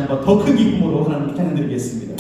한번 더 큰 기쁨으로 하나님께 찬양드리겠습니다.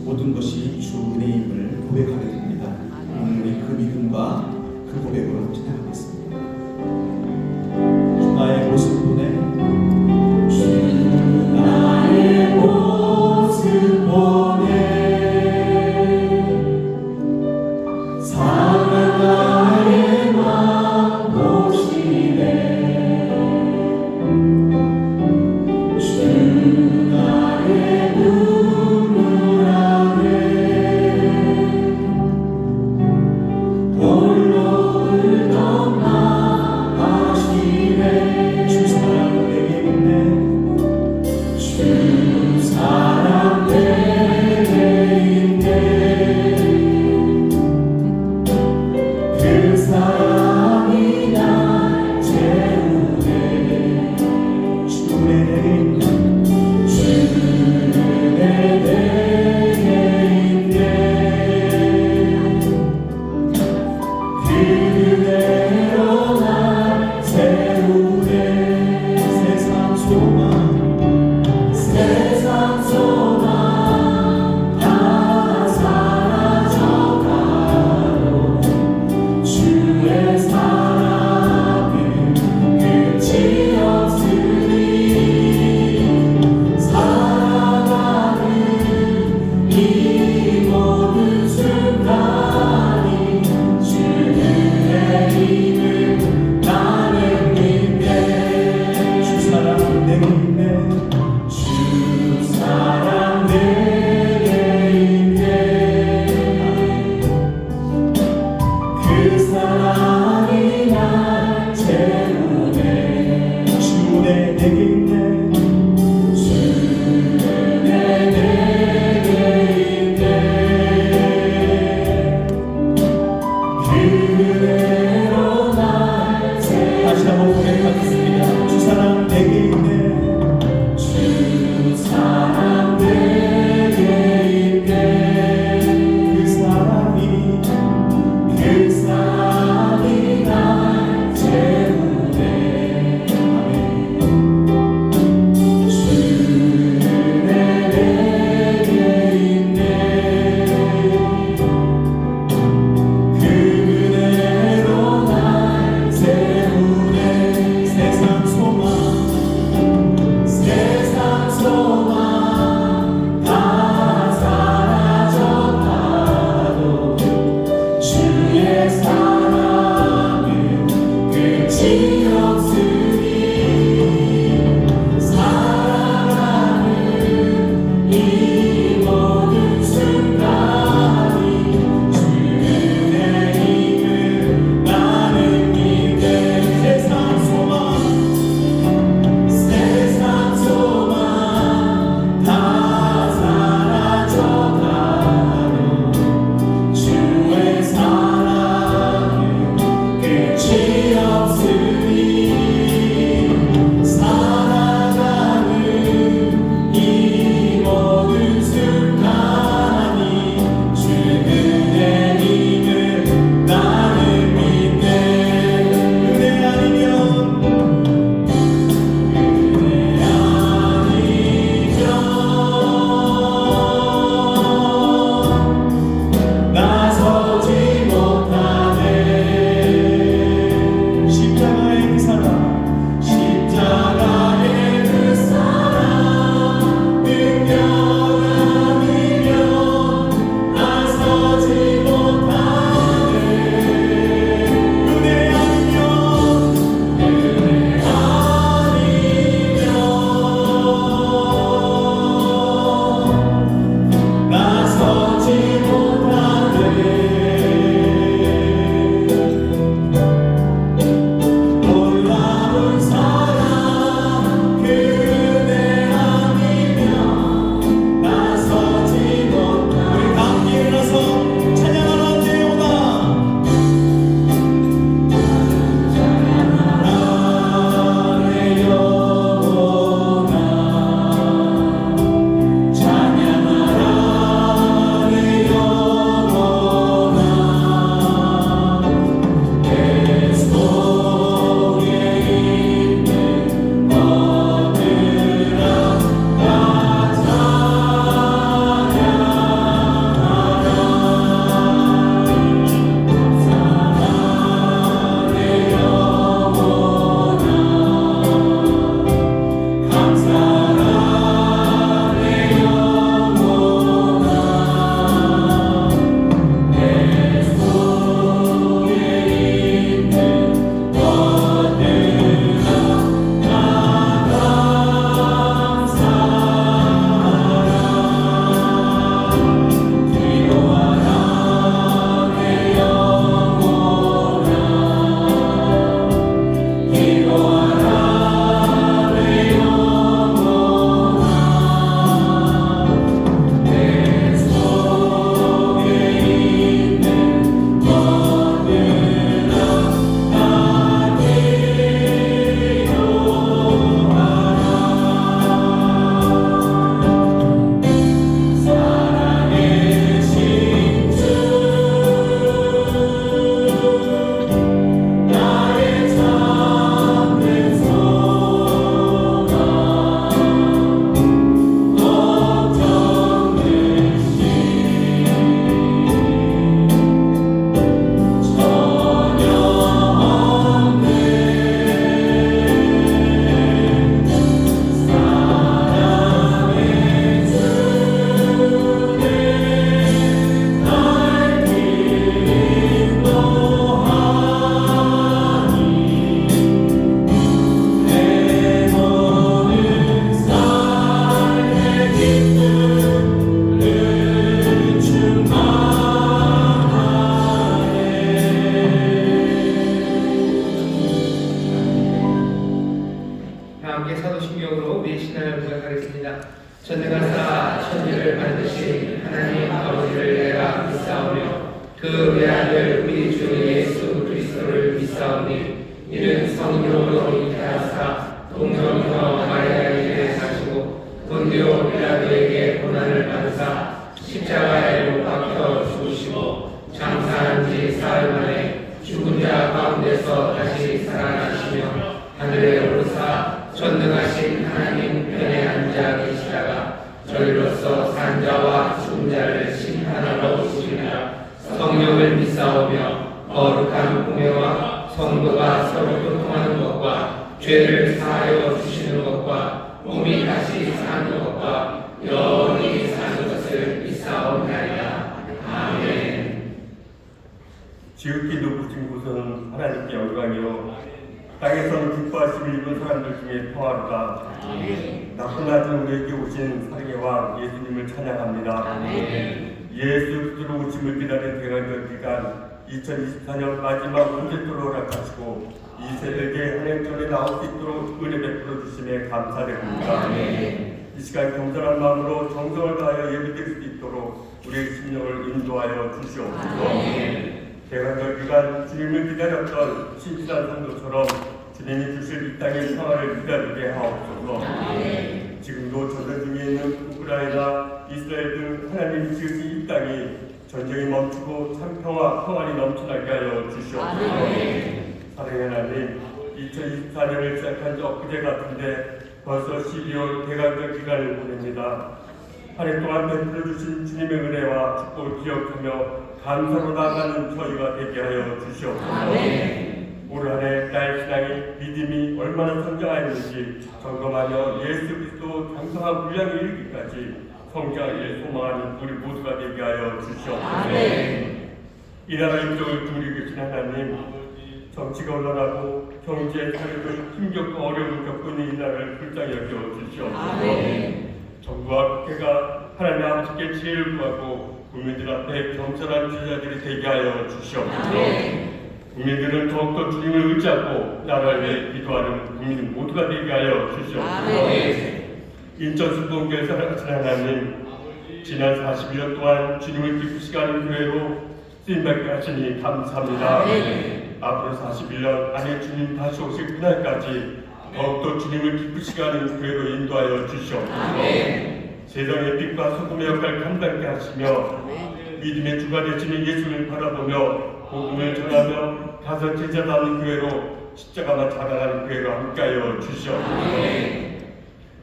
모든 것이 주 은혜임을 고백하게 됩니다. 우리 그 믿음과 그 고백으로 찬양하겠습니다. 주 나의 모습 보내, 주 나의 모습 보내, 사랑 나의 맘 보시네, 주 나의 눈물 안에 홀로 울던 나 지극히 높으신 곳은 하나님께 영광이요 땅에서는 기뻐하심을 입은 사람들 중에 평화로다. 나쁜 낮은 우리에게 오신 사랑의 왕 예수님을 찬양합니다. 예수 그리스도로 오심을 기다린 대관절 기간 2024년 마지막 온제토로 허락하시고 이 새벽에 하나님께 나올 수 있도록 은혜 베풀어 주심에 감사드립니다. 이 시간 겸손한 마음으로 정성을 다하여 예배드릴 수 있도록 우리의 심령을 인도하여 주시옵소서. 대관절 기간 주님을 기다렸던 신실한 성도처럼 주님이 주실 이 땅의 평화를 기다리게 하옵소서. 지금도 전쟁 중에 있는 우크라이나, 이스라엘 등 하나님이 지으신 이 땅이 전쟁이 멈추고 참 평안이 넘쳐나게 하여 주시옵소서. 사랑의 하나님, 2024년을 시작한 지 엊그제 같은데 벌써 12월 대관절 기간을 보냅니다. 한 해 동안 베풀어 주신 주님의 은혜와 축복을 기억하며 감사로 나아가는 저희가 되게 하여 주시옵소서. 올 한 해 나의 신앙의 믿음이 얼마나 성장하였는지 점검하며 예수 그리스도 장성한 분량에 이르기까지 성장하기를 소망하는 우리 모두가 되게 하여 주시옵소서. 이 나라 인정을 누리고 계신 하나님, 정치가 혼란하고 경제, 사회도 힘겹고 어려움을 겪고 있는 이 나라를 불쌍히 여겨 주시옵소서. 정부와 국회가 하나님 아버지께 지혜를 구하고 국민들 앞에 겸손한 지자들이 되게 하여 주시옵소서. 국민들은 더욱더 주님을 의지하고 나라를 위해 기도하는 국민 모두가 되게 하여 주시옵소서. 인천순복음교회 살아가신 하나님, 지난 41년 동안 주님을 기쁘시게 하는 교회로 쓰임받게 하시니 감사합니다. 앞으로 41년 안에 주님 다시 오실 그날까지 더욱더 주님을 기쁘시게 하는 교회로 인도하여 주시옵소서. 세상의 빛과 소금의 역할을 감당케 하시며 믿음의 주가 되시는 예수를 바라보며 복음을 전하며 가서 제자 담는 교회로 십자가만 자라나는 교회로 함께하여 주시옵소서.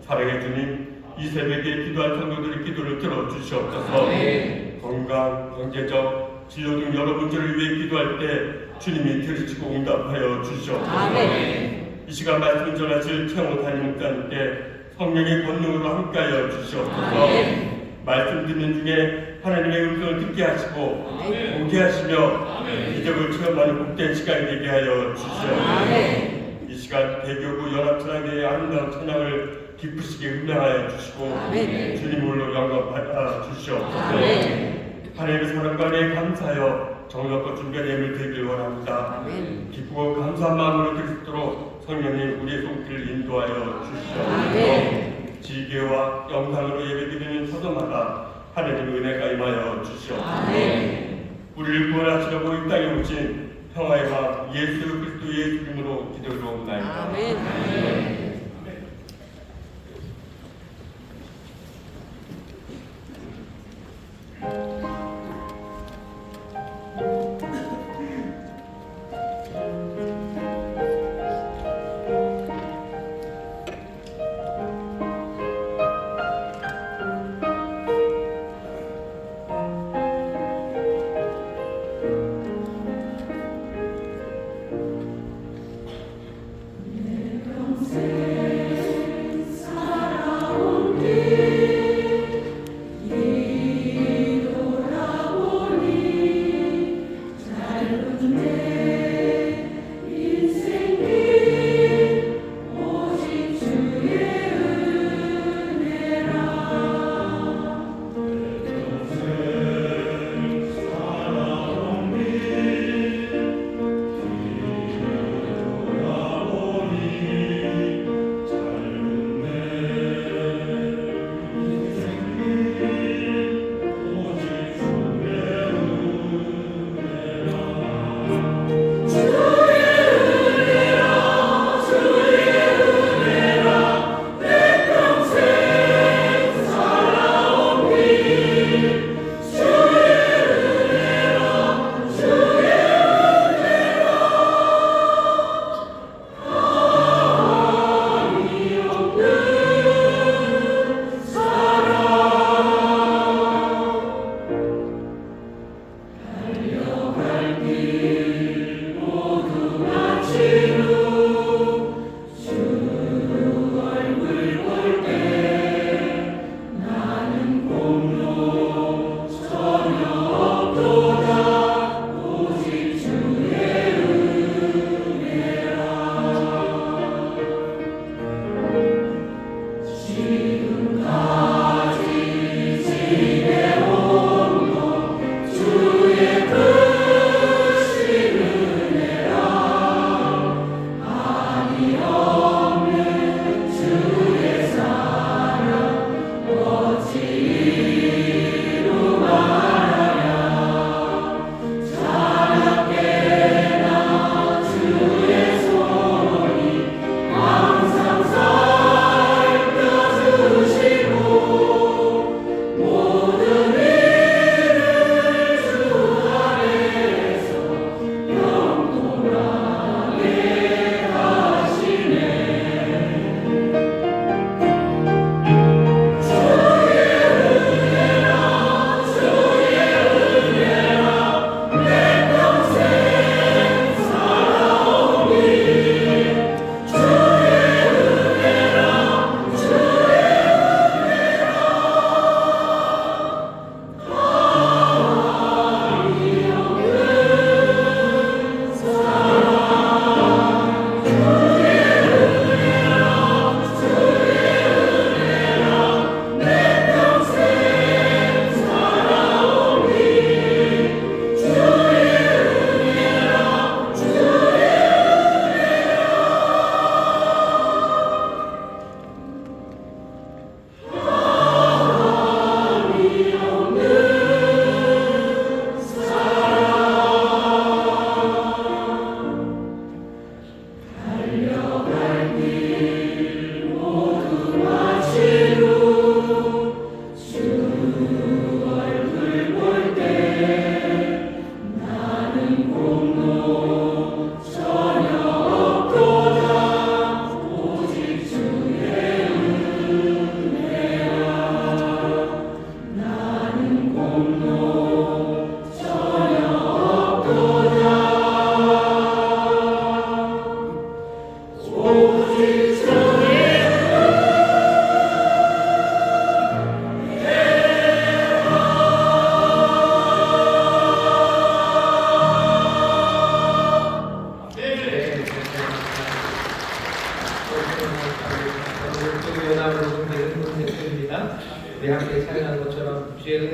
사랑의 주님, 이 새벽에 기도한 성도들의 기도를 들어주시옵소서. 건강, 경제적, 진로 등 여러 문제를 위해 기도할 때 주님이 들으시고 응답하여 주시옵소서. 이 시간 말씀 전하실 최영호 담임 목사님께 성령의 권능으로 함께하여 주시옵소서. 말씀 듣는 중에 하나님의 음성을 듣게 하시고 보게 하시며 기적을 체험하는 복된 시간이 되게 하여 주시옵소서. 이 시간 대교구 연합찬양대의 아름다운 찬양을 기쁘시게 음향하여 주시고 주님 홀로 영광 받아 주시옵소서. 하나님의 사랑과 은혜에 감사하여 정성껏 준비한 예물 드리길 원합니다. 기쁘고 감사한 마음으로 드릴 수 있도록 성령님 우리의 손길을 인도하여 주시옵소서. 지게와 영상으로 예배드리는 초도마다 하나님의 은혜가 임하여 주시옵소서. 우리를 구원하시려고 이 땅에 오신 평화의 왕 예수 그리스도의 이름으로 기도드리옵나이다. 아멘. 평생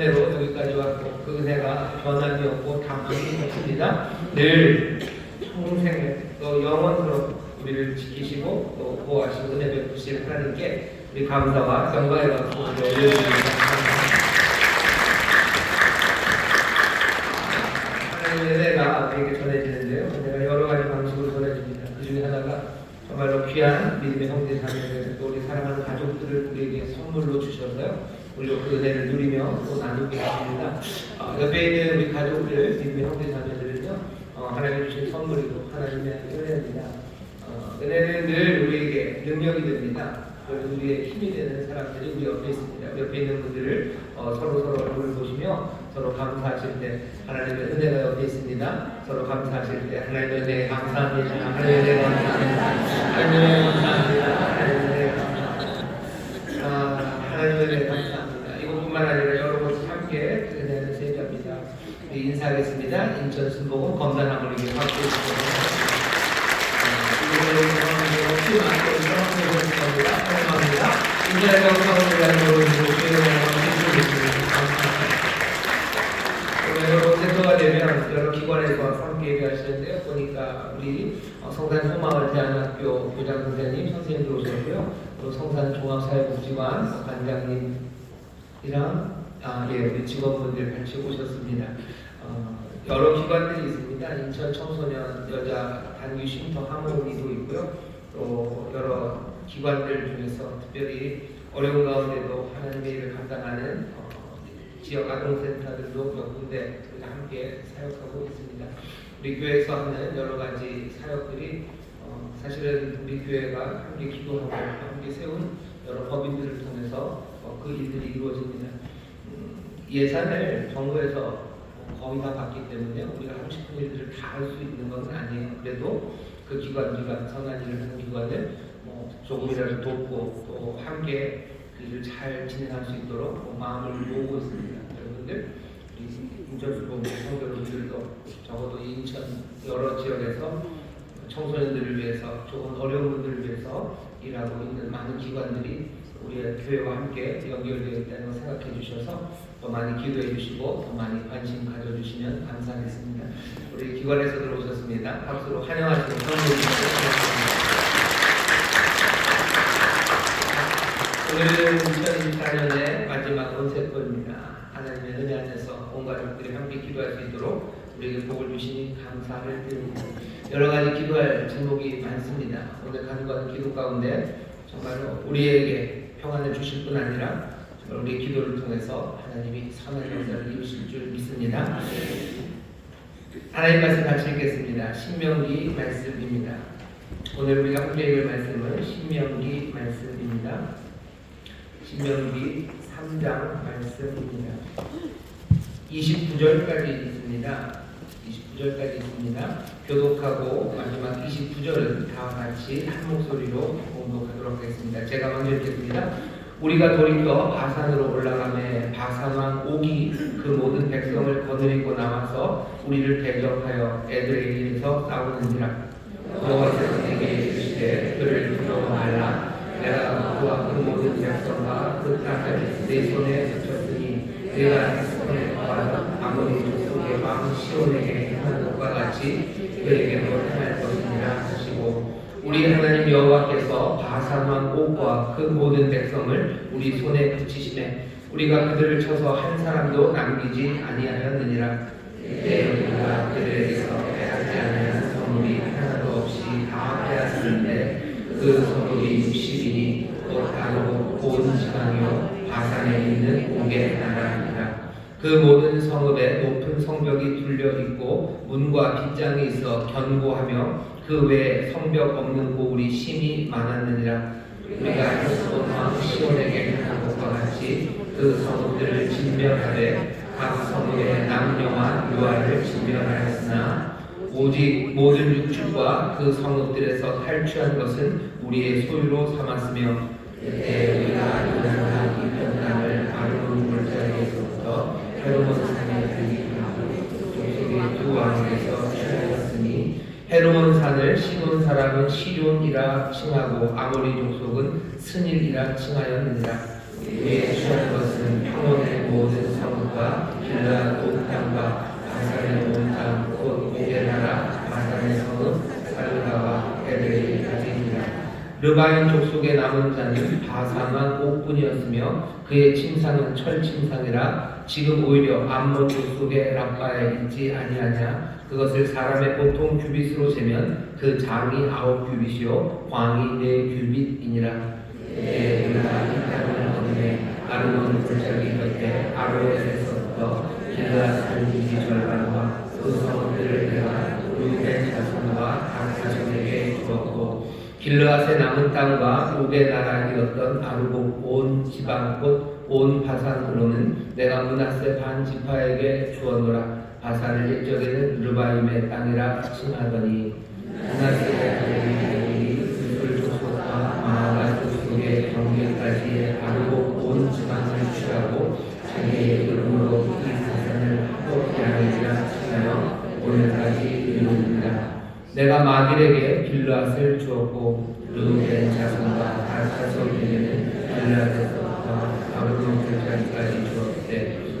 은혜로 여기까지 왔고 그 은혜가 변함이 없고 당함이 없습니다. 늘 평생에 또 영원토록 우리를 지키시고 또 보호하시고 은혜 베푸실 하나님께 우리 감사와 영광의 박수를 올려드립니다. 하나님의 은혜가 우리에게 전해지는데요. 은혜가 여러 가지 방식으로 전해집니다. 그 중에 하나가 정말로 귀한 믿음의 형제 자매들 또 우리 사랑하는 가족들을 우리에게 선물로 주셔서요. 우리도 그 은혜를 누리며 또 나누게 하십니다. 옆에 있는 우리 가족들 믿음의 형제 자매들은요. 하나님이 주신 선물이고 하나님의 은혜입니다. 은혜는 늘 우리에게 능력이 됩니다. 우리의 힘이 되는 사람들이 우리 옆에 있습니다. 옆에 있는 분들을 서로 얼굴을 보시며 서로 감사하실 때 하나님의 은혜가 옆에 있습니다. 서로 감사하실 때 하나님의 은혜 감사합니다. 하나님의 은혜 감사합니다. 하나님의 은혜 감사합니다. 하나님의 은혜 감사합니다. 이것뿐만 아니라 여러 곳 함께 그 은혜를 세배합니다. 우리 인사하겠습니다. 인천 순복음 검단함을 이렇게 함께 해주십니다. 사랑합니다. 인자의 영광을 위하여 오늘 세토가 되면 여러 기관에서 함께 얘기하시는데요. 보니까 우리 성산 소망을 대안학교 교장 선생님, 선생님들 오셨고요. 또 성산 종합사회복지관 관장님이랑 우리 직원분들 같이 오셨습니다. 여러 기관들이 있습니다. 인천 청소년 여자 단기 쉼터 항목이도 있고요. 또 여러 기관들 중에서 특별히 어려운 가운데도 하나님의 일을 감당하는 지역 아동센터들도 몇 군데 함께 사역하고 있습니다. 우리 교회에서 하는 여러 가지 사역들이 사실은 우리 교회가 함께 기도하고 함께 세운 여러 법인들을 통해서 그 일들이 이루어집니다. 예산을 정부에서 거의 다 받기 때문에 우리가 하고 싶은 일들을 다 할 수 있는 것은 아니에요. 그래도 그 기관 선한 일을 하는 기관을 조금이라도 돕고 또 함께 그 일을 잘 진행할 수 있도록 마음을 모으고 있습니다. 여러분들 인천수복음 성도님들도 적어도 인천 여러 지역에서 청소년들을 위해서 조금 어려운 분들을 위해서 일하고 있는 많은 기관들이 우리의 교회와 함께 연결되어 있다는 걸 생각해 주셔서 더 많이 기도해 주시고 더 많이 관심 가져주시면 감사하겠습니다. 우리 기관에서들 오셨습니다. 박수로 환영하시고 선물해주시고 오늘은 2024년의 마지막 온세포입니다. 하나님의 은혜 안에서 온 가족들이 함께 기도할 수 있도록 우리에게 복을 주시니 감사를 드립니다. 여러 가지 기도할 제목이 많습니다. 오늘 간구하는 기도 가운데 정말로 우리에게 평안을 주실 뿐 아니라 정말 우리의 기도를 통해서 하나님이 선한 역사를 이루실 줄 믿습니다. 하나님 말씀 같이 읽겠습니다. 신명기 말씀입니다. 오늘 우리가 함께 읽을 말씀은 신명기 말씀입니다. 신명기 3장 말씀입니다. 29절까지 있습니다. 29절까지 있습니다. 교독하고 마지막 29절은 다 같이 한 목소리로 공독하도록 하겠습니다. 제가 먼저 읽겠습니다. 우리가 돌이켜 바산으로 올라가매 바산 왕 옥이 그 모든 백성을 거느리고 나와서 우리를 대적하여 에드레이에서 싸우는지라. 여호와께서 내게 이르시되 그를 두려워 말라. 내가 그와 그 모든 백성과 그 땅을 내 손에 붙였으니 내가 손에 받아 아모리 족속의 왕 시온에게 행한 것과 같이 그에게도 행할 것이니라 하시고 우리 하나님 여호와께서 바산 왕 옥과 그 모든 백성을 우리 손에 붙이시매 우리가 그들을 쳐서 한 사람도 남기지 아니하였느니라. 이때 우리가 그들에게서 빼앗지 않은 성물이 하나도 없이 다 빼앗았는데 그 성물이 60이니 또 다르고 온 지방이요 바산에 있는 옥의 나라입니다. 그 모든 성읍에 높은 성벽이 둘려 있고 문과 빗장이 있어 견고하며 그 외에 성벽 없는 고울이 심히 많았느니라. 우리가 헤스본 왕 시온에게 한 것과 같이 그 성읍들을 진멸하되 각 성읍의 남녀와 유아를 진멸하였으나 오직 모든 육축과 그 성읍들에서 탈취한 것은 우리의 소유로 삼았으며 그때 우리가 이전한 이 평강을 아르논 골짜기에서부터 헤르몬 산에 들이하고 족속의 두 왕에게서 취하였으니 헤르몬 산을 시돈 사람은 시존이라 칭하고 아모리 족속은 스닐이라 칭하였느니라. 우리의 취한 것은 평원의 모든 성읍과 땅과 길르앗 온 땅과 바산의 온 땅 곧 고개 나라 바산의 성읍 살가와 에드레이까지니라. 르바임 족속의 남은 자는 바산만 옥분이었으며 그의 침상은 철 침상이라. 지금 오히려 암몬 족속의 랍바에 있지 아니하냐. 그것을 사람의 보통 규빗으로 재면 그 장이 9규빗이요 광이 4규빗이니라. 내가 이 땅을 얻으매 아르논 골짜기 곁에 아로엘에서부터 길르앗 산지기 절반과 그 성읍들을 내가 루벤 자손과 각 자손에게 주었고 길르앗의 남은 땅과 옥의 나라이었던 아르곡 온 지방 곧 온 바산으로는 내가 므낫세 반 지파에게 주었노라. 바산을 옛적에는 르바임의 땅이라 칭하더니 므낫세 아들이 이스라엘 족속과 마아가 족속의 경계까지 아르곡 온 지방을 취하고 자기의 이름으로 이 바산을 하도 양해지라 칭하여 오늘까지 이르느니라. 내가 마길에게 길르앗을 주었고 르벤 자손과 각 자손에게는 길르앗에서부터 아르논 골짜기까지 주었되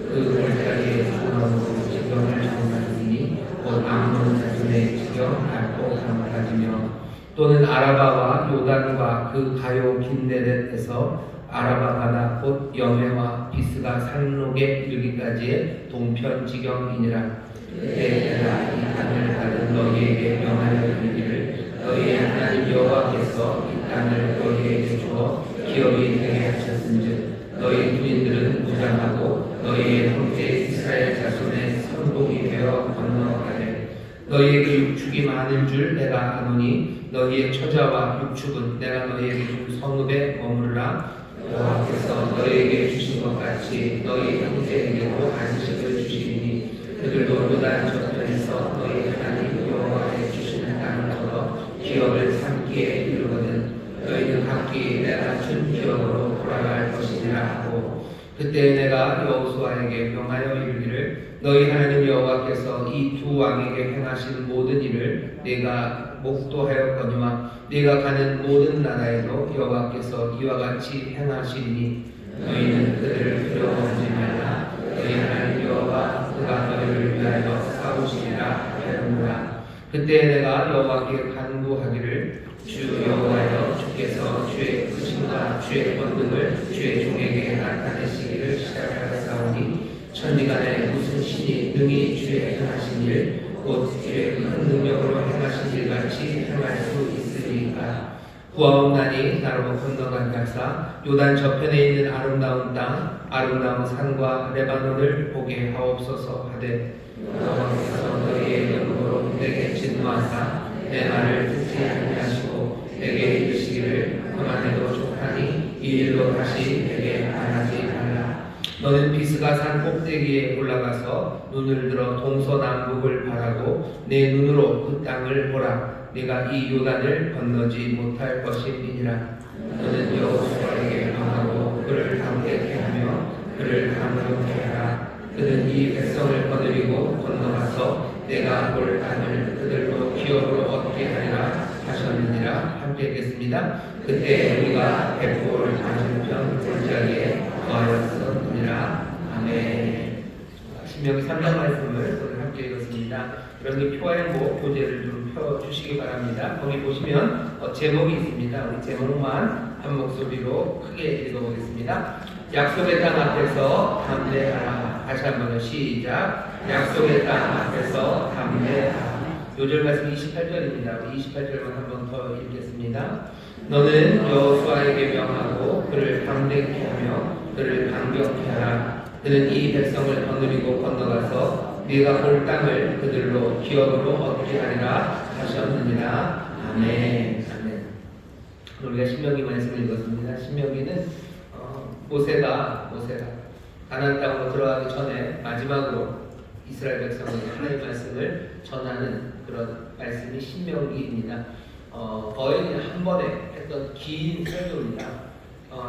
그 골짜기의 중앙으로 지경을 정하시니 곧 암몬 자손의 지경 알포강까지며 또는 아라바와 요단과 그 가요 긴네렛에서 아라바 바다 곧 여메와 비스가 산록에 이르기까지의 동편 지경이니라. 내가 이 땅을 받은 너희에게 명하여 이르기를 너희의 하나님 여호와께서 이 땅을 너희에게 주어 기업이 되게 하셨은즉 너희 부인들은 무장하고 너희의 형제 이스라엘 자손의 선복이 되어 건너가되 너희에게 육축이 많을 줄 내가 아노니 너희의 처자와 육축은 내가 너희에게 준 성읍에 머무르라. 여호와께서 너희에게 주신 것 같이 너희 형제에게도 안식을 주시리니 그들도 요단 저편에서 너희 하나님 여호와의 주시는 땅을 얻어 기업을 삼기에 이르거든 너희는 각기 내가 준 기업으로 돌아갈 것이니라 하고 그때 내가 여호수아에게 명하여 이르기를 너희 하나님 여호와께서 이 두 왕에게 행하신 모든 일을 내가 목도하였거니와 네가 가는 모든 나라에도 여호와께서 이와 같이 행하시리니 너희는 그들을 두려워하지 말라. 너희 하나님 여호와 그가 너희를 위하여 싸우시리라 하였노라. 그때 내가 여호와께 간구하기를 주 여호와여 주께서 주의 크심과 주의 권능을 주의 종에게 나타내시기를 시작하였사오니 천지간에 무슨 신이 능히 주의 행하신 일 곧 주의 큰 능력으로 행하신 일 같이 행할 수 있으리까. 구하옵나니 나로 건너간 가사 요단 저편에 있는 아름다운 땅 아름다운 산과 레바논을 보게 하옵소서 하되 여호와께서 너희의 영으로 내게 진노하사 내 말을 듣지 아니하시고 내게 이르시기를 그만해도 좋다니 이 일로 다시 내게 말하지 말라. 너는 비스가 산 꼭대기에 올라가서 눈을 들어 동서남북을 바라고 내 눈으로 그 땅을 보라. 네가 이 요단을 건너지 못할 것임이니라. 너는 여호수아에게 명하고 그를 담대케 하며 그를 강력케 하라. 그는 이 백성을 거느리고 건너가서 내가 볼 땅을 그들로 기업으로 얻게 하리라 하셨느니라. 함께 읽겠습니다. 그때 우리가 백골 맞은편 골짜기에 거하였느니라. 아멘. 신명기 3장 말씀을 오늘 함께 읽었습니다. 여러분들 표행보 교재를 좀 펴주시기 바랍니다. 거기 보시면 제목이 있습니다. 우리 제목만 한 목소리로 크게 읽어보겠습니다. 약속의 땅 앞에서 담대하라. 다시 한번 시작. 약속의 땅 앞에서 담대하라. 요절 말씀 28절입니다. 28절만 한 번 더 읽겠습니다. 너는 여호수아에게 명하고 그를 담대케 하며 그를 강경케 하라. 그는 이 백성을 거느리고 건너가서 네가 볼 땅을 그들로 기업으로 얻게 하리라 하셨느니라. 아멘. 아멘. 우리가 신명기 말씀을 읽었습니다. 신명기는 모세가 가나안 땅으로 들어가기 전에 마지막으로 이스라엘 백성에게 하나님의 말씀을 전하는 그런 말씀이 신명기입니다. 거의 한 번에 했던 긴 설교입니다.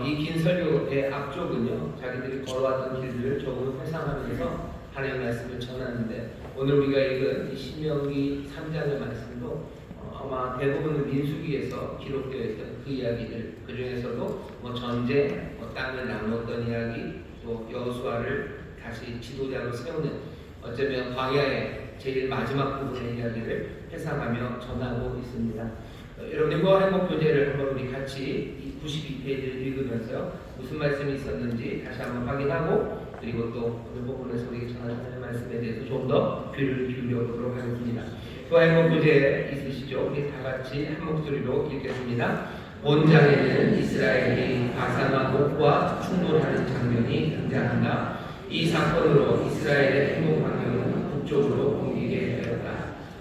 이 긴 설교의 앞쪽은요, 자기들이 걸어왔던 길들을 조금 회상하면서 하나님의 말씀을 전하는데, 오늘 우리가 읽은 이 신명기 3장의 말씀도 아마 대부분은 민수기에서 기록되어 있던 그 이야기들, 그 중에서도 전쟁, 땅을 나누었던 이야기, 또 여호수아를 다시 지도자로 세우는 어쩌면 광야의 제일 마지막 부분의 이야기를 회상하며 전하고 있습니다. 여러분 과 행복 교재를 한번 우리 같이 이 92페이지를 읽으면서 무슨 말씀이 있었는지 다시 한번 확인하고 그리고 또 오늘 부분에서 우리에게 전하는 말씀에 대해서 좀 더 귀를 기울여 보도록 하겠습니다. 과 행복 교재 있으시죠? 우리 다 같이 한 목소리로 읽겠습니다. 본장에는 이스라엘이 바산과 옥과 충돌하는 장면이 등장한다. 이 사건으로 이스라엘의 행복 환경은 북쪽으로 옮기게 되었다.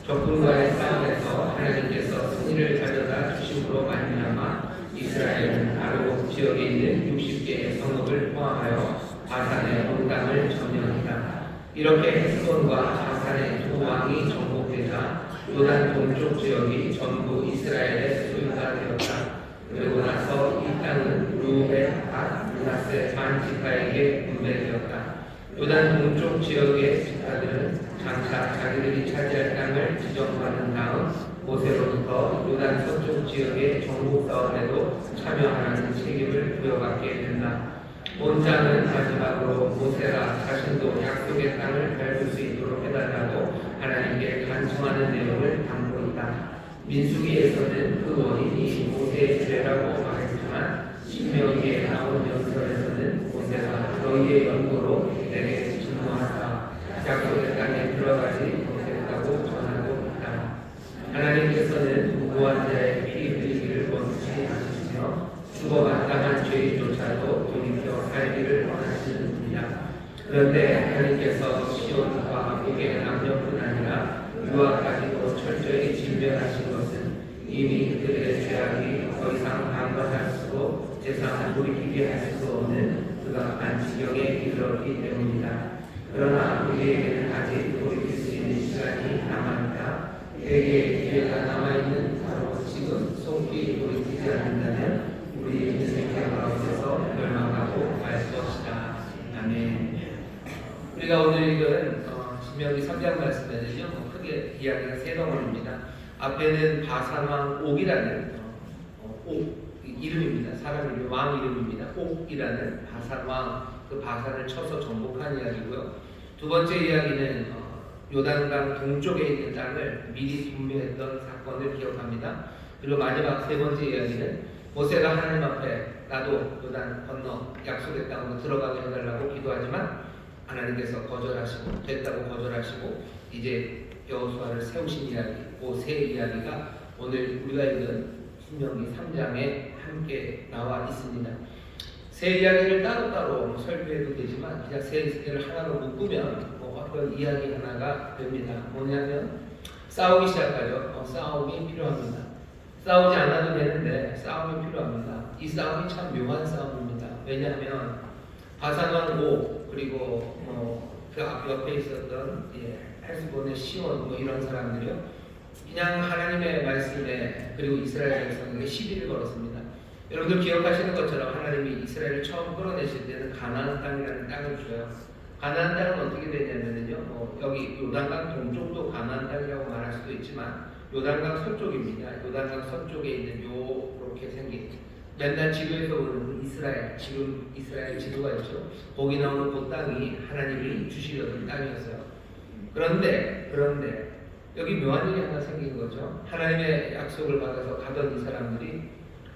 적군과의 싸움에서 하나님께서 승리를 가져다 주심으로 말미암아 이스라엘은 아르고 지역에 있는 60개의 성읍을 포함하여 바산의 온 땅을 점령했다. 이렇게 헤스본과 바산의 두 왕이 정복되자 요단 동쪽 지역이 전부 이스라엘의 소유가 되었다. 그리고 나서 이 땅은 루벤, 갓, 므낫세 반 지파에게 분배되었다. 요단 동쪽 지역의 지파들은 장차 자기들이 차지할 땅을 지정받은 다음 모세로부터 요단 서쪽 지역의 정복 사업에도 참여하는 책임을 부여받게 된다. 본장은 마지막으로 모세가 자신도 약속의 땅을 밟을 수 있도록 해달라고 하나님께 간청하는 내용을 담고 있다. 민수기에서는 그 원인이 모세의 죄라고 말했지만 신명기에 나온 연설에서는 모세가 너희의 연고로 내게 진노하사 약속의 땅에 들어가지 못했다고 전하고 있다. 하나님께서는 무고한 자의 피 흘리기를 원치 않으시며 죽어마땅한 죄인조차도 돌이켜 살기를 원하시는 분이다. 그런데 하나님께서 시온과 북의 남녀뿐 아니라 유아까지도 철저히 진멸하신 것은 이미 그들의 죄악이 더 이상 방관할 수도 제사를 돌이키게 할 수도 없는 그가 지경에 이르렀기 때문이다. 그러나 우리에게는 아직 돌이킬 수 있는 시간이 남아있다. 회개의 기회가 남아있는 바로 지금 속히 돌이키지 않는다면 우리 인생 가운데서 멸망하고 말 것이다. 아멘. 우리가 오늘 읽은 신명기 3장 말씀에는요, 크게 이야기가 세 덩어리입니다. 앞에는 바산왕 옥이라는 옥 이름입니다. 사람 이름, 왕 이름입니다. 옥이라는 바산왕, 그 바산을 쳐서 정복한 이야기고요. 두 번째 이야기는 요단강 동쪽에 있는 땅을 미리 분배했던 사건을 기억합니다. 그리고 마지막 세 번째 이야기는 모세가 하나님 앞에 나도 요단 건너 약속의 땅으로 들어가게 해달라고 기도하지만 하나님께서 거절하시고 됐다고 거절하시고 이제 여호수아를 세우신 이야기, 그 세 이야기가 오늘 우리가 읽은 신명기 3장에 함께 나와 있습니다. 세 이야기를 따로따로 설교해도 되지만 그냥 세 개를 하나로 묶으면 어떤 이야기 하나가 됩니다. 뭐냐면 싸우기 시작하죠. 싸움이 필요합니다. 싸우지 않아도 되는데 싸움이 필요합니다. 이 싸움이 참 묘한 싸움입니다. 왜냐하면 바산왕 옥 그리고 그 옆에 있었던 헤스본의 시온 이런 사람들이요. 그냥 하나님의 말씀에 그리고 이스라엘 백성에게 시비를 걸었습니다. 여러분들 기억하시는 것처럼 하나님이 이스라엘을 처음 끌어내실 때는 가나안 땅이라는 땅을 주어요. 가나안 땅은 어떻게 되냐면요, 여기 요단강 동쪽도 가나안 땅이라고 말할 수도 있지만 요단강 서쪽입니다. 요단강 서쪽에 있는 요렇게 생긴 맨날 지도에서 보는 이스라엘, 지금 이스라엘 지도가 있죠. 거기 나오는 그 땅이 하나님이 주시려던 땅이었어요. 그런데 여기 묘한 일이 하나 생긴 거죠. 하나님의 약속을 받아서 가던 이 사람들이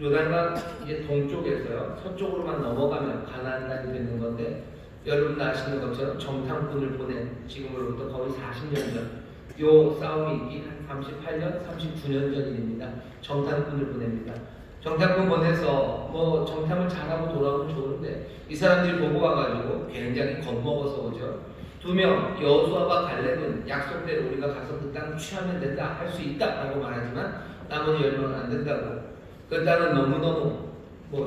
요단강 이제 동쪽에서요 서쪽으로만 넘어가면 가나안 땅이 되는 건데 여러분 아시는 것처럼 정탐꾼을 보낸 지금으로부터 거의 40년 전 요 싸움이 있기 한 38년, 39년 전 일입니다. 정탐꾼을 보냅니다. 정탐꾼 보내서 정탐을 잘하고 돌아오면 좋은데 이 사람들이 보고 와가지고 굉장히 겁먹어서 오죠. 두 명 여호수아와 갈렙은 약속대로 우리가 가서 그 땅 취하면 된다, 할 수 있다라고 말하지만 나머지 10명은 안 된다고. 그 땅은 너무너무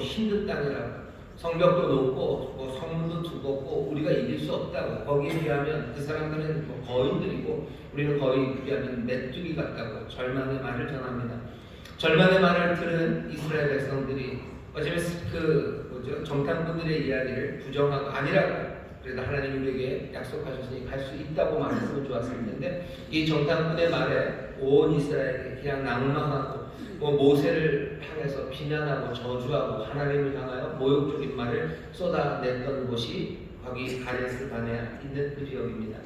힘든 땅이라고. 성벽도 높고 성문도 두껍고 우리가 이길 수 없다고. 거기에 비하면 그 사람들은 거인들이고 우리는 거의 비하면 메뚜기 같다고 절망의 말을 전합니다. 절망의 말을 들은 이스라엘 백성들이 어쩌면 정탐꾼들의 이야기를 부정하고 아니라고, 그래도 하나님 우리에게 약속하셨으니 갈 수 있다고 말했으면 좋았을 텐데 이 정탐꾼의 말에 온 이스라엘이 그냥 낭망하고 모세를 향해서 비난하고 저주하고 하나님을 향하여 모욕적인 말을 쏟아냈던 곳이 거기 가데스 바네아 있는 그 지역입니다.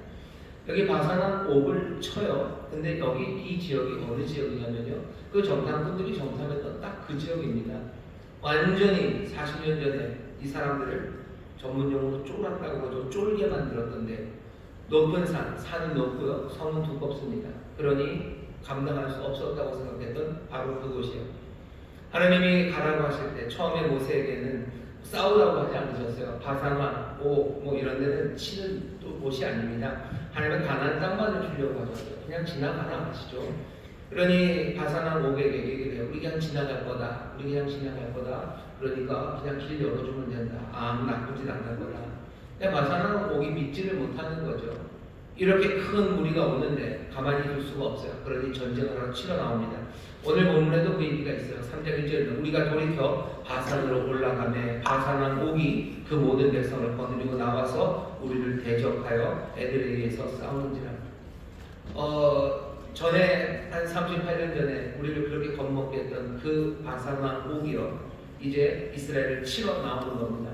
여기 바산한 옥을 쳐요. 근데 여기 이 지역이 어느 지역이냐면요, 그 정탐꾼들이 정탐했던 딱 그 지역입니다. 완전히 40년 전에 이 사람들을 전문용어로 쫄았다고 하죠. 쫄게 만들었던데, 높은 산은 높고요, 성은 두껍습니다. 그러니 감당할 수 없었다고 생각했던 바로 그곳이에요. 하나님이 가라고 하실 때 처음에 모세에게는 싸우라고 하지 않으셨어요. 바산과 뭐 이런 데는 치는 곳이 아닙니다. 하나님은 가나안 땅만을 주려고 하셨어요. 그냥 지나가라 하시죠. 그러니 바산과 옥에게 얘기를 해요. 우리 그냥 지나갈 거다. 우리 그냥 지나갈 거다. 그러니까 그냥 길 열어주면 된다. 아무 나쁘진 않을 거다. 근데 바산과 옥이 믿지를 못하는 거죠. 이렇게 큰 무리가 오는데 가만히 둘 수가 없어요. 그러니 전쟁을 하러 치러 나옵니다. 오늘 본문에도 그 얘기가 있어요. 3장 1절에 우리가 돌이켜 바산으로 올라가매 바산한 옥이 그 모든 백성을 거느리고 나와서 우리를 대적하여 애들에게서 싸우는지라. 전에 한 38년 전에 우리를 그렇게 겁먹게 했던 그 바산한 옥이요, 이제 이스라엘을 치러 나오는 겁니다.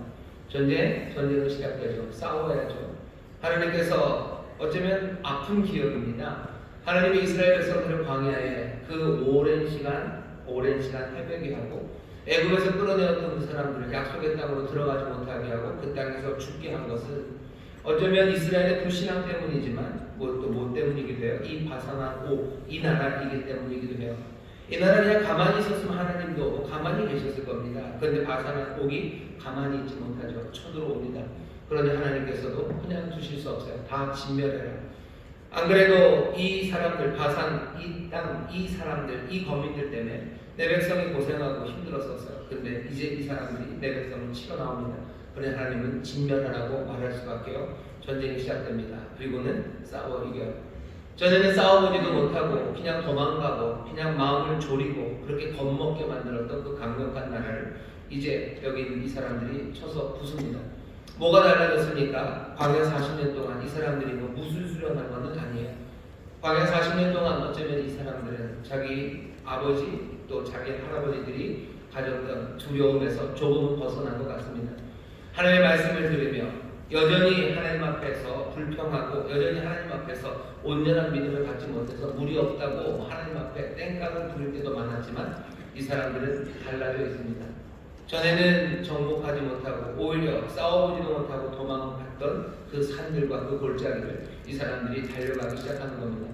전쟁은 시작되죠. 싸워야죠. 하나님께서 어쩌면 아픈 기억입니다. 하나님이 이스라엘 백성들을 광야에 그 오랜 시간 헤매게 하고 애굽에서 끌어내었던 그 사람들을 약속의 땅으로 들어가지 못하게 하고 그 땅에서 죽게 한 것은 어쩌면 이스라엘의 불신앙 때문이지만 뭐 때문이기도 해요. 이 바산한 옥, 이 나라이기 때문이기도 해요. 이 나라 그냥 가만히 있었으면 하나님도 가만히 계셨을 겁니다. 그런데 바산한 옥이 가만히 있지 못하죠. 쳐들어옵니다. 그러니 하나님께서도 그냥 두실 수 없어요. 다 진멸해라. 안 그래도 이 사람들, 바산, 이 땅, 이 사람들, 이 거민들 때문에 내 백성이 고생하고 힘들었었어요. 근데 이제 이 사람들이 내 백성을 치러 나옵니다. 그래 하나님은 진멸하라고 말할 수밖에요. 전쟁이 시작됩니다. 그리고는 싸워 이겨요. 전에는 싸워보지도 못하고 그냥 도망가고 그냥 마음을 졸이고 그렇게 겁먹게 만들었던 그 강력한 나라를 이제 여기 있는 이 사람들이 쳐서 부숩니다. 뭐가 달라졌습니까? 광야 40년 동안 이 사람들이 뭐 무술 수련한 것은 아니에요. 광야 40년 동안 어쩌면 이 사람들은 자기 아버지 또 자기 할아버지들이 가졌던 두려움에서 조금은 벗어난 것 같습니다. 하나님의 말씀을 들으며 여전히 하나님 앞에서 불평하고 여전히 하나님 앞에서 온전한 믿음을 갖지 못해서 무리 없다고 하나님 앞에 땡깡을 부릴 때도 많았지만 이 사람들은 달라져 있습니다. 전에는 정복하지 못하고 오히려 싸워보지도 못하고 도망갔던 그 산들과 그 골짜기를 이 사람들이 달려가기 시작하는 겁니다.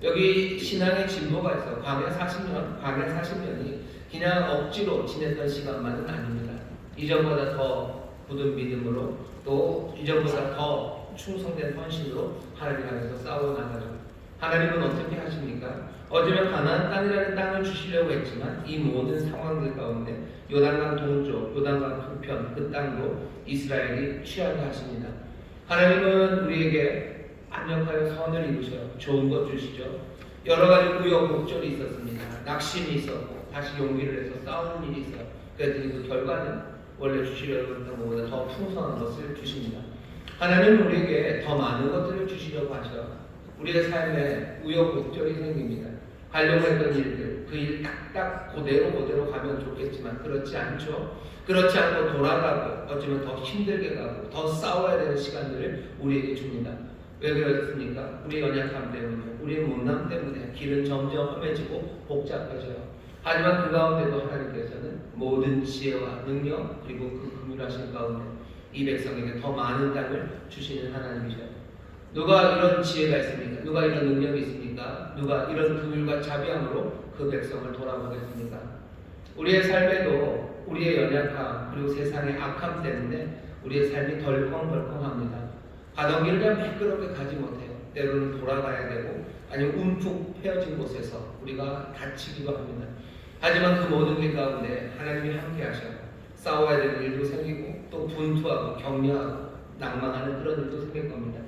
여기 신앙의 진보가 있어요. 광야 40년이 그냥 억지로 지냈던 시간만은 아닙니다. 이전보다 더 굳은 믿음으로 또 이전보다 더 충성된 헌신으로 하나님 안에서 싸워나가죠. 하나님은 어떻게 하십니까? 어쩌면 가나안 땅이라는 땅을 주시려고 했지만 이 모든 상황들 가운데 요단강 동쪽, 요단강 북편 그 땅도 이스라엘이 취하게 하십니다. 하나님은 우리에게 완벽하여 선을 이루셔요. 좋은 것 주시죠. 여러 가지 우여곡절이 있었습니다. 낙심이 있었고 다시 용기를 내서 싸우는 일이 있어요. 그래서 그 결과는 원래 주시려고 했던 것보다 더 풍성한 것을 주십니다. 하나님은 우리에게 더 많은 것들을 주시려고 하셔요. 우리의 삶에 우여곡절이 생깁니다. 하려고 했던 일들, 그 일 딱딱 그대로 가면 좋겠지만 그렇지 않죠. 그렇지 않고 돌아가고 어쩌면 더 힘들게 가고 더 싸워야 되는 시간들을 우리에게 줍니다. 왜 그렇습니까? 우리의 연약함 때문에, 우리의 못남 때문에 길은 점점 험해지고 복잡해져요. 하지만 그 가운데도 하나님께서는 모든 지혜와 능력 그리고 그 긍휼하신 가운데 이 백성에게 더 많은 땅을 주시는 하나님이셔요. 누가 이런 지혜가 있습니까? 누가 이런 능력이 있습니까? 누가 이런 긍휼과 자비함으로 그 백성을 돌아보겠습니까? 우리의 삶에도 우리의 연약함 그리고 세상의 악함 때문에 우리의 삶이 덜컹덜컹합니다. 가던 길을 그냥 매끄럽게 가지 못해요. 때로는 돌아가야 되고 아니면 움푹 패어진 곳에서 우리가 다치기도 합니다. 하지만 그 모든 길 가운데 하나님이 함께 하셔요. 싸워야 되는 일도 생기고 또 분투하고 격려하고 낭망하는 그런 일도 생길 겁니다.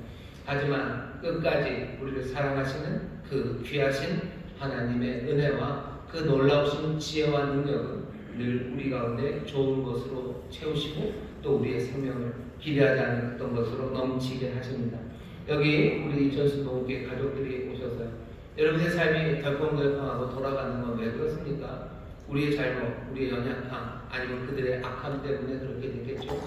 하지만 끝까지 우리를 사랑하시는 그 귀하신 하나님의 은혜와 그 놀라우신 지혜와 능력은 늘 우리 가운데 좋은 것으로 채우시고 또 우리의 생명을 기대하지 않았던 것으로 넘치게 하십니다. 여기 우리 이천수 노후교회 가족들이 오셔서요. 여러분의 삶이 덜컹덜컹하고 돌아가는 건 왜 그렇습니까? 우리의 잘못, 우리의 연약함, 아니면 그들의 악함 때문에 그렇게 됐겠죠.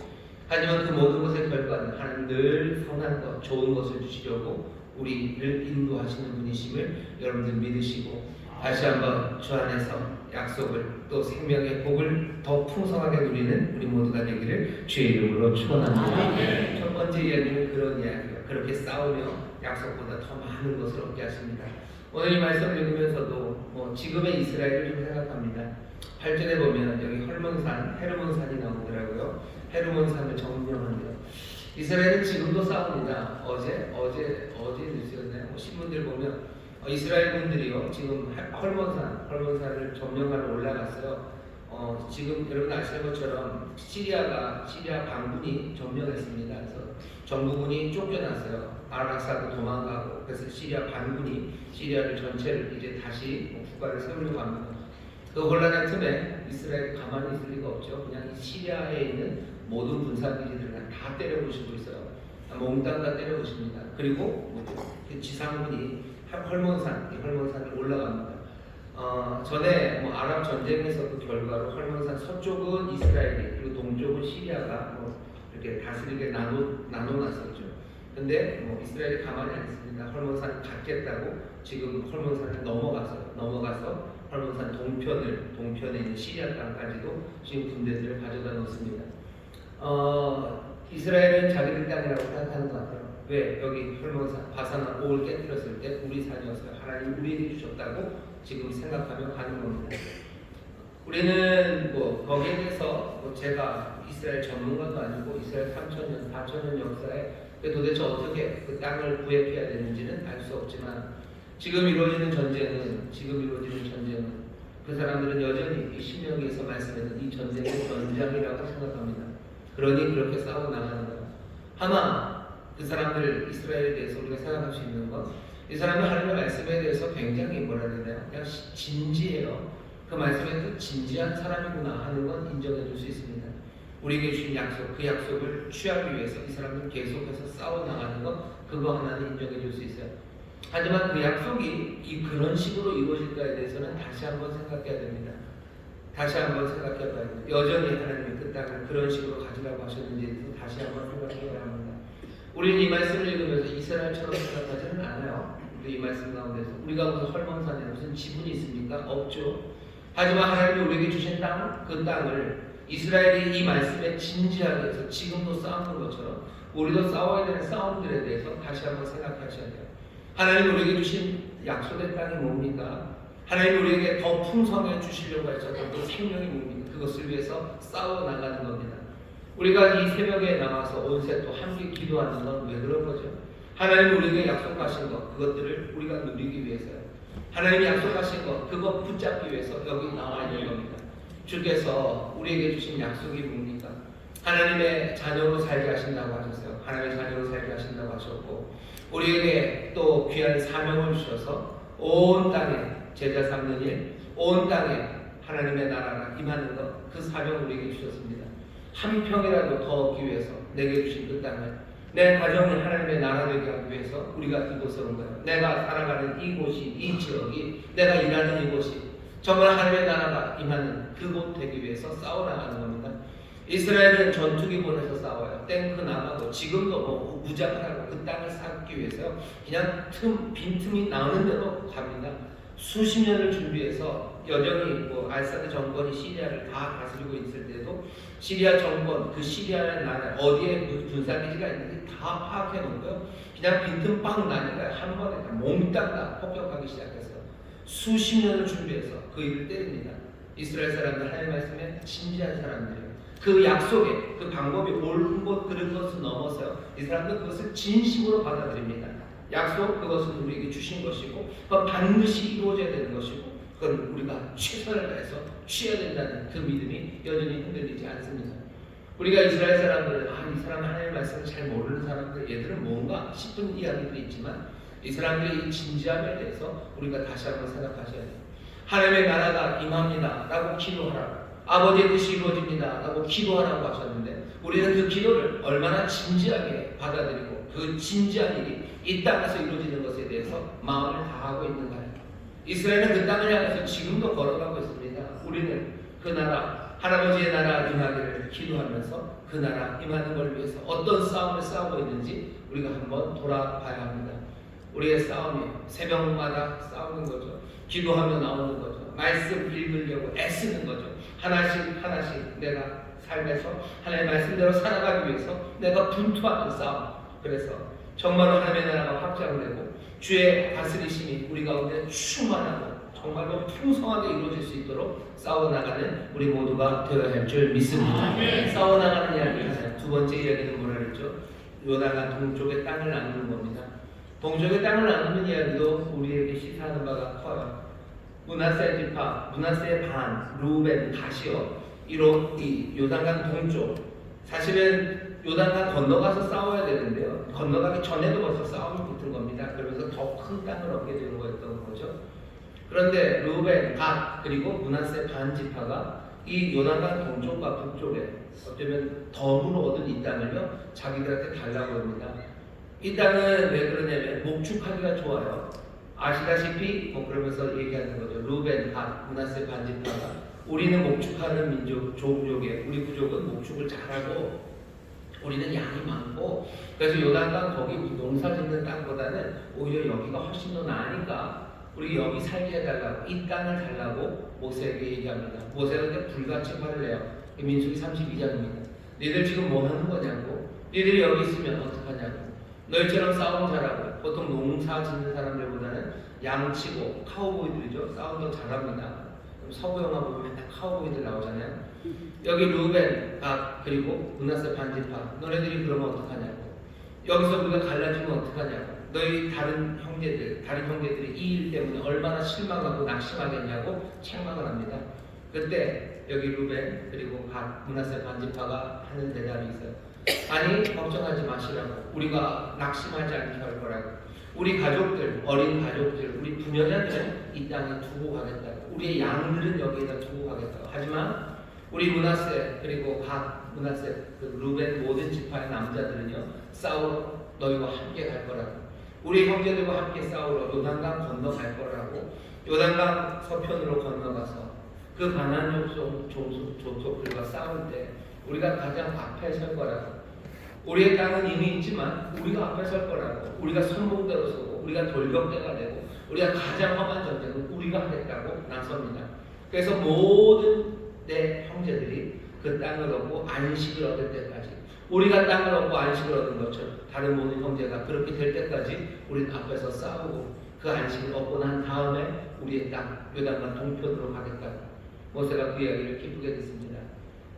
하지만 그 모든 것의 결과는 하나님 늘 선한 것, 좋은 것을 주시려고 우리를 인도하시는 분이심을 여러분들 믿으시고 다시 한번 주 안에서 약속을 또 생명의 복을 더 풍성하게 누리는 우리 모두가 되기를 주의 이름으로 축원합니다. 첫 번째 이야기는 그런 이야기예요. 그렇게 싸우며 약속보다 더 많은 것을 얻게 하십니다. 오늘 이 말씀을 읽으면서도 지금의 이스라엘을 좀 생각합니다. 8절에 보면 여기 헐몬산, 헤르몬산이 나오더라고요. 헤르몬산을 점령한대요. 이스라엘은 지금도 싸웁니다. 어제 뉴스였나요? 신문들 보면 이스라엘 분들이요 지금 헐몬산을 점령하러 올라갔어요. 지금 여러분 아시는 것처럼 시리아 반군이 점령했습니다. 그래서 정부군이 쫓겨났어요. 아라사도 도망가고 그래서 시리아 반군이 시리아를 전체를 이제 다시 국가를 세우려고 합니다. 그 혼란한 틈에 이스라엘이 가만히 있을 리가 없죠. 그냥 이 시리아에 있는 모든 군사기지들을 다 때려부시고 있어요. 몽땅 다 때려부십니다. 그리고 그 지상군이 헐몬산을 올라갑니다. 전에 아랍 전쟁에서 그 결과로 헐몬산 서쪽은 이스라엘이 그리고 동쪽은 시리아가 이렇게 다스리게 나눠놨었죠. 근데 이스라엘이 가만히 안 있습니다. 헐몬산을 갖겠다고 지금 헐몬산을 넘어가서 헐몬산 동편에 있는 시리아 땅까지도 지금 군대들을 가져다 놓습니다. 이스라엘은 자기들 땅이라고 생각하는 것 같아요. 왜? 여기 헐몬산, 바산한 옥을 깨뜨렸을 때 우리 산이었어요. 하나님 우리에게 주셨다고 지금 생각하며 가는 겁니다. 우리는 거기에 대해서 제가 이스라엘 전문가도 아니고 이스라엘 3,000년, 4,000년 역사에 도대체 어떻게 그 땅을 구획해야 되는지는 알 수 없지만 지금 이루어지는 전쟁은 그 사람들은 여전히 이 신명기에서 말씀하는 이 전쟁의 전장이라고 생각합니다. 그러니 그렇게 싸워 나가는 거예요. 하나 그 사람들 이스라엘에 대해서 우리가 생각할 수 있는 것, 이 사람들 하나님의 말씀에 대해서 굉장히 뭐라 해야 되나요? 그냥 진지해요. 그 말씀에 진지한 사람이구나 하는 건 인정해 줄 수 있습니다. 우리에게 주신 약속, 그 약속을 취하기 위해서 이 사람들 계속해서 싸워 나가는 것, 그거 하나는 인정해 줄 수 있어요. 하지만 그 약속이 그런 식으로 이루어질까에 대해서는 다시 한번 생각해야 됩니다. 다시 한번 생각해 봐야 됩니다. 여전히 하나님이 그 땅을 그런 식으로 가지라고 하셨는지 다시 한번 생각해 봐야 합니다. 우리는 이 말씀을 읽으면서 이스라엘처럼 생각하지는 않아요. 우리 이 말씀 가운데서 우리가 무슨 헐몬산에 무슨 지분이 있습니까? 없죠. 하지만 하나님이 우리에게 주신 땅, 그 땅을 이스라엘이 이 말씀에 진지하게 해서 지금도 싸우는 것처럼 우리도 싸워야 되는 싸움들에 대해서 다시 한번 생각하셔야 돼요. 하나님 우리에게 주신 약속의 땅이 뭡니까? 하나님 우리에게 더 풍성해 주시려고 하셨던 그 생명이 뭡니까? 그것을 위해서 싸워 나가는 겁니다. 우리가 이 새벽에 나와서 온세 또 함께 기도하는 건 왜 그런 거죠? 하나님 우리에게 약속하신 것, 그것들을 우리가 누리기 위해서요. 하나님이 약속하신 것, 그것 붙잡기 위해서 여기 나와 있는 겁니다. 주께서 우리에게 주신 약속이 뭡니까? 하나님의 자녀로 살게 하신다고 하셨어요. 하나님의 자녀로 살게 하신다고 하셨고 우리에게 또 귀한 사명을 주셔서 온 땅에 제자 삼는 일, 온 땅에 하나님의 나라가 임하는 것, 그 사명을 우리에게 주셨습니다. 한 평이라도 더 얻기 위해서 내게 주신 그 땅을 내 가정이 하나님의 나라 되게 하기 위해서 우리가 이곳에 온 거예요. 내가 살아가는 이곳이, 이 지역이, 내가 일하는 이곳이 정말 하나님의 나라가 임하는 그곳 되기 위해서 싸워나가는 겁니다. 이스라엘은 전투기본에서 싸워요. 탱크 나가고 지금도 무장하고 그 땅을 쌓기 위해서요. 그냥 빈틈이 나오는 대로 갑니다. 수십 년을 준비해서 여전히 알사드 정권이 시리아를 다 다스리고 있을 때도 시리아 정권, 그 시리아의 나라 어디에 군사기지가 있는지 다 파악해 놓고요. 그냥 빈틈 빵 나니까 한 번에 몽땅 다 폭격하기 시작했어요. 수십 년을 준비해서 그 일을 때립니다. 이스라엘 사람들 하나님 말씀에 진지한 사람들이에요. 그 약속에 그 방법이 옳은 것 그런 것을 넘어서요. 이 사람들 그것을 진심으로 받아들입니다. 약속 그것은 우리에게 주신 것이고 그건 반드시 이루어져야 되는 것이고 그건 우리가 최선을 다해서 취해야 된다는 그 믿음이 여전히 흔들리지 않습니다. 우리가 이스라엘 사람들은 이 사람은 하나님의 말씀을 잘 모르는 사람들 얘들은 뭔가 싶은 이야기들이 있지만 이 사람들의 이 진지함에 대해서 우리가 다시 한번 생각하셔야 돼요. 하나님의 나라가 임합니다 라고 기도하라. 아버지의 뜻이 이루어집니다 라고 기도하라고 하셨는데 우리는 그 기도를 얼마나 진지하게 받아들이고 그 진지한 일이 이 땅에서 이루어지는 것에 대해서 마음을 다하고 있는가요? 이스라엘은 그 땅을 향해서 지금도 걸어가고 있습니다. 우리는 그 나라, 할아버지의 나라 임하기를 기도하면서 그 나라 임하는 걸 위해서 어떤 싸움을 싸우고 있는지 우리가 한번 돌아봐야 합니다. 우리의 싸움이 새벽마다 싸우는 거죠. 기도하며 나오는 거죠. 말씀 읽으려고 애쓰는 거죠. 하나씩 하나씩 내가 삶에서 하나님의 말씀대로 살아가기 위해서 내가 분투하는 싸움. 그래서 정말로 하나님의 나라가 확장되고 주의 다스리심이 우리 가운데 충만하고 정말로 풍성하게 이루어질 수 있도록 싸워나가는 우리 모두가 되어야 할 줄 믿습니다. 싸워나가는 이야기를 하세요. 두 번째 이야기는 뭐라 그랬죠? 요단강 동쪽의 땅을 나누는 겁니다. 동쪽의 땅을 나누는 이야기도 우리에게 시사하는 바가 커요. 므낫세 지파, 므낫세의 반, 루벤, 가시어 이로 이 요단강 동쪽. 사실은 요단강 건너가서 싸워야 되는데요. 건너가기 전에도 벌써 싸움이 붙은 겁니다. 그러면서 더 큰 땅을 얻게 되는 거였던 거죠. 그런데 루벤, 갓 그리고 므낫세 반 지파가 이 요단강 동쪽과 북쪽에 어쩌면 덤으로 얻은 이 땅을요 자기들한테 달라고 합니다. 이 땅은 왜 그러냐면 목축하기가 좋아요. 아시다시피 그러면서 얘기하는 거죠. 루벤, 갓, 므낫세 반 지파가 우리는 목축하는 민족, 종족에 우리 부족은 목축을 잘하고 우리는 양이 많고 그래서 요단강 거기 농사 짓는 땅보다는 오히려 여기가 훨씬 더 나으니까 우리 여기 살게 해달라고 이 땅을 달라고 모세에게 얘기합니다. 모세가 그때 불같이 화를 내요. 민수기 32장입니다. 너희들 지금 뭐 하는 거냐고. 너희들이 여기 있으면 어떡하냐고. 너희처럼 싸움 잘하고 보통 농사 짓는 사람들보다는 양치고 카우보이들이죠. 싸움 더 잘합니다. 서구 영화 보면 맨날 카우보이들 나오잖아요. 여기 루벤, 갓 그리고 므낫세 반 지파 너네들이 그러면 어떡하냐고. 여기서 우리가 갈라지면 어떡하냐고. 너희 다른 형제들이 이 일 때문에 얼마나 실망하고 낙심하겠냐고 책망을 합니다. 그때 여기 루벤 그리고 갓 므낫세 반 지파가 하는 대답이 있어요. 아니 걱정하지 마시라고. 우리가 낙심하지 않게 할 거라고. 우리 가족들, 어린 가족들, 우리 부녀자들은 이 땅에 두고 가겠다고. 우리의 양들은 여기에다 두고 가겠다고. 하지만 우리 므낫세 그리고 갓 므낫세 그 루벤 모든 지파의 남자들은요 싸우러 너희와 함께 갈 거라고. 우리 형제들과 함께 싸우러 요단강 건너갈 거라고. 요단강 서편으로 건너가서 그 가나안 족속들과 싸울 때 우리가 가장 앞에 설 거라고. 우리의 땅은 이미 있지만 우리가 앞에 설 거라고. 우리가 선봉대로 서고 우리가 돌격대가 되고 우리가 가장 험한 전쟁은 우리가 하겠다고 나섭니다. 그래서 모든 내 형제들이 그 땅을 얻고 안식을 얻을 때까지 우리가 땅을 얻고 안식을 얻은 것처럼 다른 모든 형제가 그렇게 될 때까지 우리는 앞에서 싸우고 그 안식을 얻고 난 다음에 우리의 땅 요단강 동편으로 가겠다고 모세가 그 이야기를 기쁘게 듣습니다.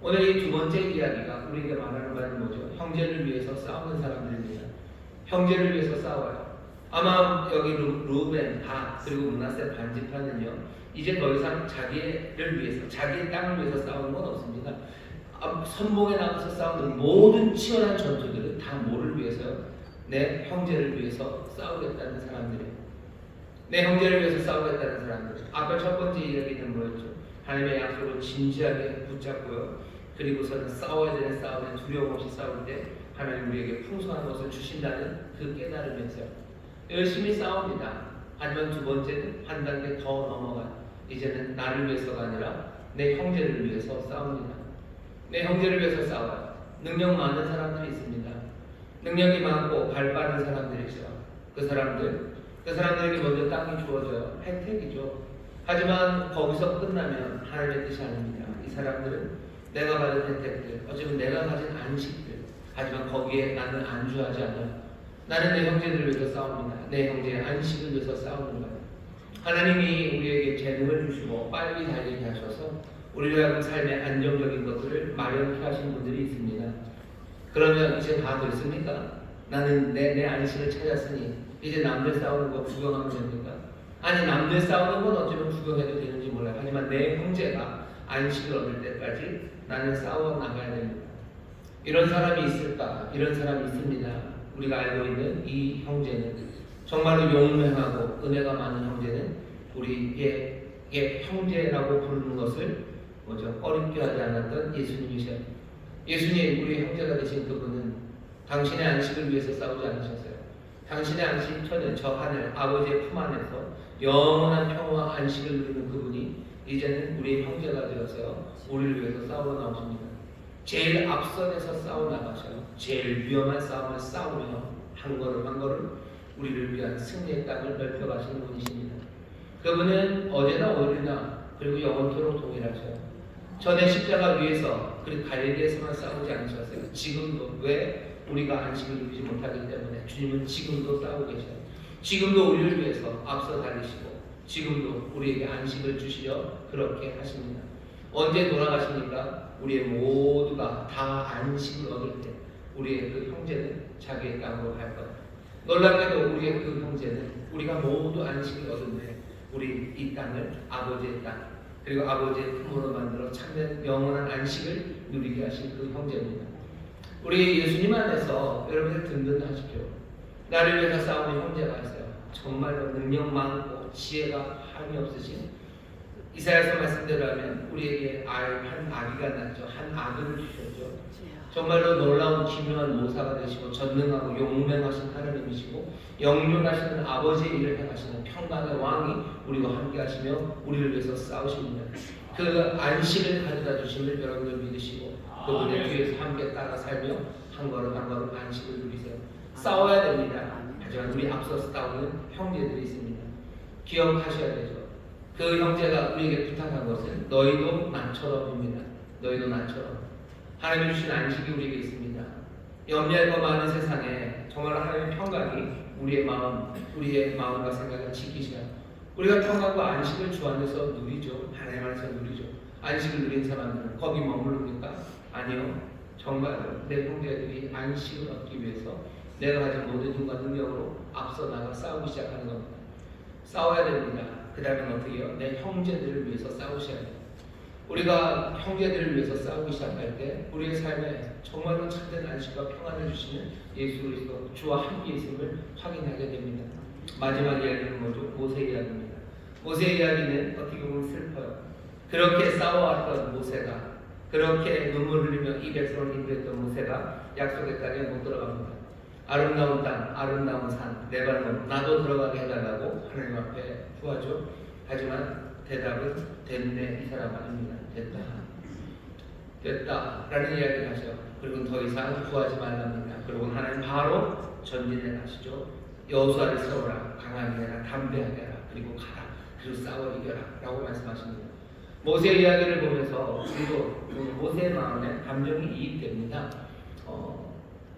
오늘 이 두 번째 이야기가 우리에게 말하는 바는 뭐죠? 형제를 위해서 싸우는 사람들입니다. 형제를 위해서 싸워요. 아마 여기 루벤, 갓 그리고 므낫세 반 지파는요 이제 더 이상 자기를 위해서 자기의 땅을 위해서 싸우는 건 없습니다. 선봉에 나가서 싸우는 모든 치열한 전투들은 다 뭐를 위해서요? 내 형제를 위해서 싸우겠다는 사람들이에요. 내 형제를 위해서 싸우겠다는 사람들. 아까 첫 번째 이야기는 뭐였죠? 하나님의 약속을 진지하게 붙잡고요. 그리고서는 싸워야 되는 싸움에 두려움 없이 싸울 때 하나님 우리에게 풍성한 것을 주신다는 그 깨달음에서 열심히 싸웁니다. 하지만 두 번째는 한 단계 더 넘어가. 이제는 나를 위해서가 아니라 내 형제를 위해서 싸웁니다. 내 형제를 위해서 싸워요. 능력 많은 사람들이 있습니다. 능력이 많고 발 빠른 사람들이죠. 그 사람들에게 먼저 땅이 주어져요. 혜택이죠. 하지만 거기서 끝나면 하나님의 뜻이 아닙니다. 이 사람들은 내가 받은 혜택들, 어쩌면 내가 가진 안식들, 하지만 거기에 나는 안주하지 않아요. 나는 내 형제들을 위해서 싸웁니다. 내 형제의 안식을 위해서 싸우는 거예요. 하나님이 우리에게 재능을 주시고 빨리 달리게 하셔서 우리로 하여금 삶의 안정적인 것들을 마련케 하신 분들이 있습니다. 그러면 이제 다 됐습니까? 나는 내 안식을 찾았으니 이제 남들 싸우는 거 구경하면 됩니까? 아니 남들 싸우는 건 어쩌면 구경해도 되는지 몰라요. 하지만 내 형제가 안식을 얻을 때까지 나는 싸워 나가야 됩니다. 이런 사람이 있을까? 이런 사람이 있습니다. 우리가 알고 있는 이 형제는 정말로 용맹하고 은혜가 많은 형제는 우리의 형제라고 부르는 것을 꺼림게 하지 않았던 예수님이셔요. 예수님 우리 형제가 되신 그분은 당신의 안식을 위해서 싸우지 않으셨어요. 당신의 안식처는 저 하늘 아버지의 품 안에서 영원한 평화와 안식을 누리는 그분이 이제는 우리의 형제가 되어서 우리를 위해서 싸우러 나오십니다. 제일 앞선에서 싸워 나가셔요. 제일 위험한 싸움을 싸우며 한 걸음 한 걸음 우리를 위한 승리의 땅을 넓혀가시는 분이십니다. 그분은 어제나 오늘이나 그리고 영원토록 동일하셔요. 전에 십자가 위에서 그리고 갈릴리에서만 싸우지 않으셨어요. 지금도 왜 우리가 안식을 누리지 못하기 때문에 주님은 지금도 싸우고 계셔요. 지금도 우리를 위해서 앞서 달리시고 지금도 우리에게 안식을 주시려 그렇게 하십니다. 언제 돌아가십니까? 우리의 모두가 다 안식을 얻을 때 우리의 그 형제는 자기의 땅으로 갈 거예요. 놀랍게도 우리의 그 형제는 우리가 모두 안식을 얻은 때 우리 이 땅을 아버지의 땅 그리고 아버지의 품으로 만들어 참된 영원한 안식을 누리게 하신 그 형제입니다. 우리 예수님 안에서 여러분들 든든하십시오. 나를 위해서 싸우는 형제가 있어요. 정말로 능력 많고 지혜가 한이 없으신 이사야서 말씀대로 하면 우리에게 한 아기가 낳죠. 한 아들을 주셨죠. 정말로 놀라운 기묘한 모사가 되시고 전능하고 용맹하신 하나님이시고 영존하시는 아버지의 일을 행하시는 평강의 왕이 우리와 함께 하시며 우리를 위해서 싸우십니다. 그 안식을 가져다 주심을 여러분들 믿으시고 그분의 뒤에서 함께 따라 살며 한 걸음 한 걸음 안식을 누리세요. 싸워야 됩니다. 하지만 우리 앞서서 싸우는 형제들이 있습니다. 기억하셔야 되죠. 그 형제가 우리에게 부탁한 것은 너희도 나처럼입니다. 너희도 나처럼. 하나님 주신 안식이 우리에게 있습니다. 염려할 것 많은 세상에 정말 하나님의 평강이 우리의 마음과 생각을 지키시라. 우리가 평강과 안식을 주 안에서 누리죠. 하나님 안에서 누리죠. 안식을 누린 사람들은 거기 머무릅니까? 아니요. 정말 내 형제들이 안식을 얻기 위해서 내가 가진 모든 힘과 능력으로 앞서 나가 싸우기 시작하는 겁니다. 싸워야 됩니다. 그 다음에 어떻게 해요? 내 형제들을 위해서 싸우셔야 돼요. 우리가 형제들을 위해서 싸우기 시작할 때 우리의 삶에 정말로 참된 안식과 평안을 주시는 예수 그리스도 주와 함께 있음을 확인하게 됩니다. 마지막 이야기는 뭐죠? 모세 이야기입니다. 모세 이야기는 어떻게 보면 슬퍼요. 그렇게 싸워왔던 모세가 그렇게 눈물 흘리며 이 백성을 인도했던 모세가 약속의 땅에 못 들어갑니다. 아름다운 땅, 아름다운 산, 레바논 나도 들어가게 해달라고 하나님 앞에 구하죠. 하지만 대답은 됐네 이 사람 아닙니다. 됐다라는 이야기를 하죠. 그리고 더 이상 구하지 말랍니다. 그리고 하나님 바로 전진해 가시죠. 여호수아를 세워라, 강하게 해라, 담대하게 해라, 그리고 가라, 그리고 싸워 이겨라 라고 말씀하십니다. 모세 이야기를 보면서 우리도 모세의 마음에 감정이 이입됩니다.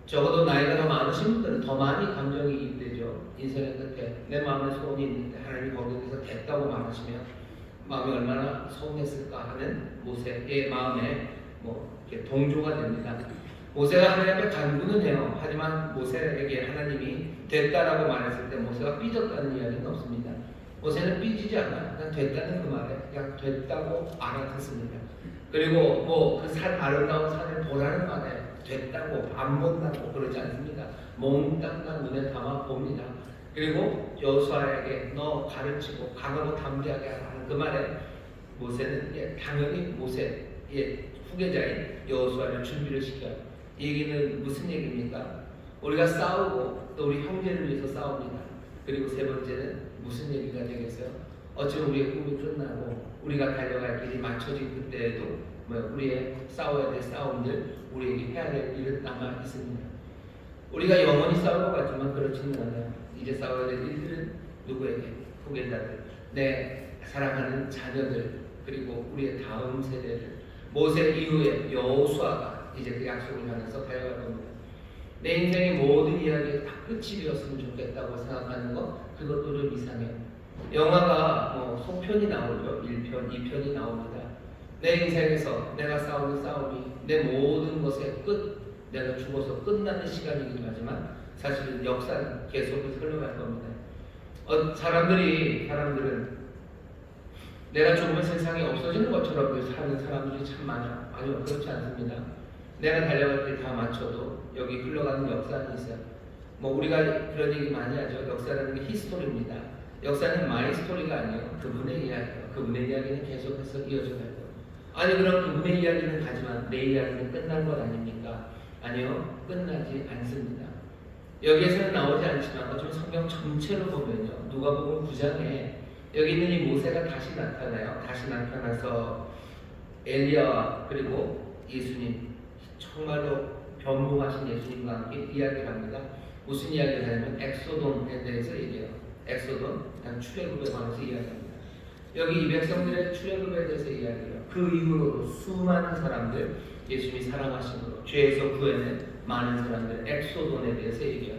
적어도 나이가 더 많으신 분들은 더 많이 감정이 이입되죠. 인생의 끝에 내 마음에 소원이 있는데 하나님이 거기에서 됐다고 말하시면 마음이 얼마나 서운했을까 하는 모세의 마음에 이렇게 동조가 됩니다. 모세가 하나님 앞에 간구는 해요. 하지만 모세에게 하나님이 됐다라고 말했을 때 모세가 삐졌다는 이야기는 없습니다. 모세는 삐지지 않아요. 그냥 됐다는 그 말에 그냥 됐다고 알아듣습니다. 그리고 그 아름다운 산을 보라는 말에 됐다고 안 본다고 그러지 않습니다. 몽땅땅 눈에 담아 봅니다. 그리고 여호수아에게 너 가르치고 강하고 담대하게 하라는 그 말에 모세는 당연히 모세의 후계자인 여호수아를 준비를 시켜요. 이 얘기는 무슨 얘기입니까? 우리가 싸우고 또 우리 형제를 위해서 싸웁니다. 그리고 세 번째는 무슨 얘기가 되겠어요? 어쩌면 우리의 꿈이 끝나고 우리가 달려갈 길이 맞춰진 그때에도 우리의 싸워야 될 싸움들, 우리에게 해야 될 일은 남아 있습니다. 우리가 영원히 싸울 것 같지만 그렇지는 않아요. 이제 싸워야 될 일들은 누구에게? 후계자들, 내 사랑하는 자녀들, 그리고 우리의 다음 세대들. 모세 이후에 여호수아가 이제 그 약속을 향해서 달려갈 겁니다. 내 인생의 모든 이야기가 다 끝이 되었으면 좋겠다고 생각하는 것, 그것도 좀 이상해요. 영화가 속편이 나오죠. 1편, 2편이 나옵니다. 내 인생에서 내가 싸우는 싸움이 내 모든 것의 끝, 내가 죽어서 끝나는 시간이긴 하지만 사실은 역사는 계속해서 흘러갈 겁니다. 사람들은 내가 죽으면 세상이 없어지는 것처럼 사는 사람들이 참 많아요. 아니요, 그렇지 않습니다. 내가 달려갈 때 다 맞춰도 여기 흘러가는 역사는 있어요. 우리가 그런 얘기 많이 하죠. 역사라는 게 히스토리입니다. 역사는 마이 스토리가 아니에요. 그분의 이야기예요. 그분의 이야기는 계속해서 이어져 갈 거예요. 아니 그럼 그분의 이야기는 가지만 내 이야기는 끝난 것 아닙니까? 아니요, 끝나지 않습니다. 여기에서는 나오지 않지만 어쩌면 성경 전체로 보면요, 누가복음 9장에 여기 있는 이 모세가 다시 나타나요. 다시 나타나서 엘리야와 그리고 예수님 정말로 변모하신 예수님과 함께 이야기를 합니다. 무슨 이야기를 하냐면 엑소돈에 대해서 얘기해요. 엑소돈, 출애굽에 관해서 이야기합니다. 여기 이 백성들의 출애굽에 대해서 이야기해요. 그 이후로 수많은 사람들 예수님이 사랑하심으로 죄에서 구해낸 많은 사람들 엑소돈에 대해서 얘기해요.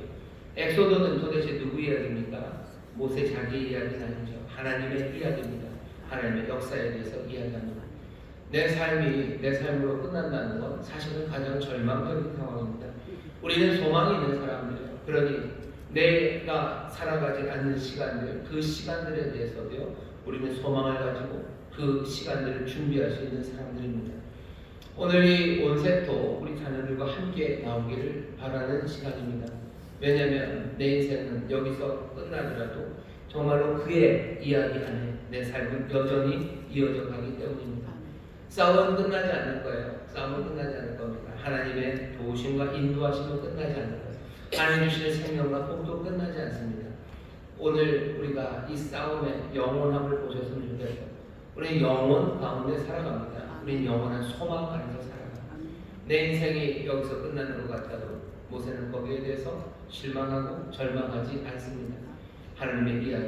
엑소돈은 도대체 누구 이야기입니까? 모세 자기 이야기는 아니죠. 하나님의 이야기입니다. 하나님의 역사에 대해서 이야기합니다. 내 삶으로 끝난다는 건 사실은 가장 절망적인 상황입니다. 우리는 소망이 있는 사람들이에요. 그러니 내가 살아가지 않는 시간들, 그 시간들에 대해서도요, 우리는 소망을 가지고 그 시간들을 준비할 수 있는 사람들입니다. 오늘 이 온세토 우리 자녀들과 함께 나오기를 바라는 시간입니다. 왜냐하면 내 인생은 여기서 끝나더라도 정말로 그의 이야기 안에 내 삶은 여전히 이어져 가기 때문입니다. 싸움은 끝나지 않을 거예요. 싸움은 끝나지 않을 겁니다. 하나님의 도우심과 인도하심은 끝나지 않을 거예요. 하나님 주시는 생명과 복도 끝나지 않습니다. 오늘 우리가 이 싸움의 영원함을 보셨으면 좋겠어요. 우리는 영원 가운데 살아갑니다. 우리는 영원한 소망 안에서 살아갑니다. 내 인생이 여기서 끝나는 것 같아도 모세는 거기에 대해서 실망하고 절망하지 않습니다. 하나님의 이야기,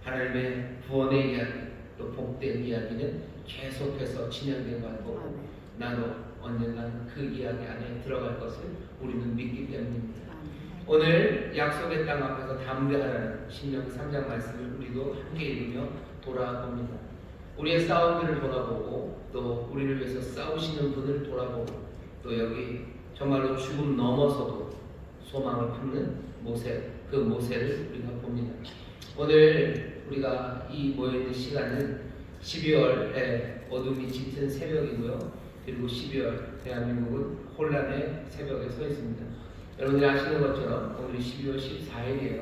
하나님의 구원의 이야기, 또 복된 이야기는 계속해서 진행된 것 같고 나도 언젠가는 그 이야기 안에 들어갈 것을 우리는 믿기 때문입니다. 오늘 약속의 땅 앞에서 담대하라는 신명기 3장 말씀을 우리도 함께 읽으며 돌아봅니다. 우리의 싸움들을 돌아보고 또 우리를 위해서 싸우시는 분을 돌아보고 또 여기 정말로 죽음 넘어서도 소망을 품는 모세, 그 모세를 우리가 봅니다. 오늘 우리가 이 모여있는 시간은 12월에 어둠이 짙은 새벽이고요. 그리고 12월 대한민국은 혼란의 새벽에 서 있습니다. 여러분들이 아시는 것처럼 오늘이 12월 14일이에요.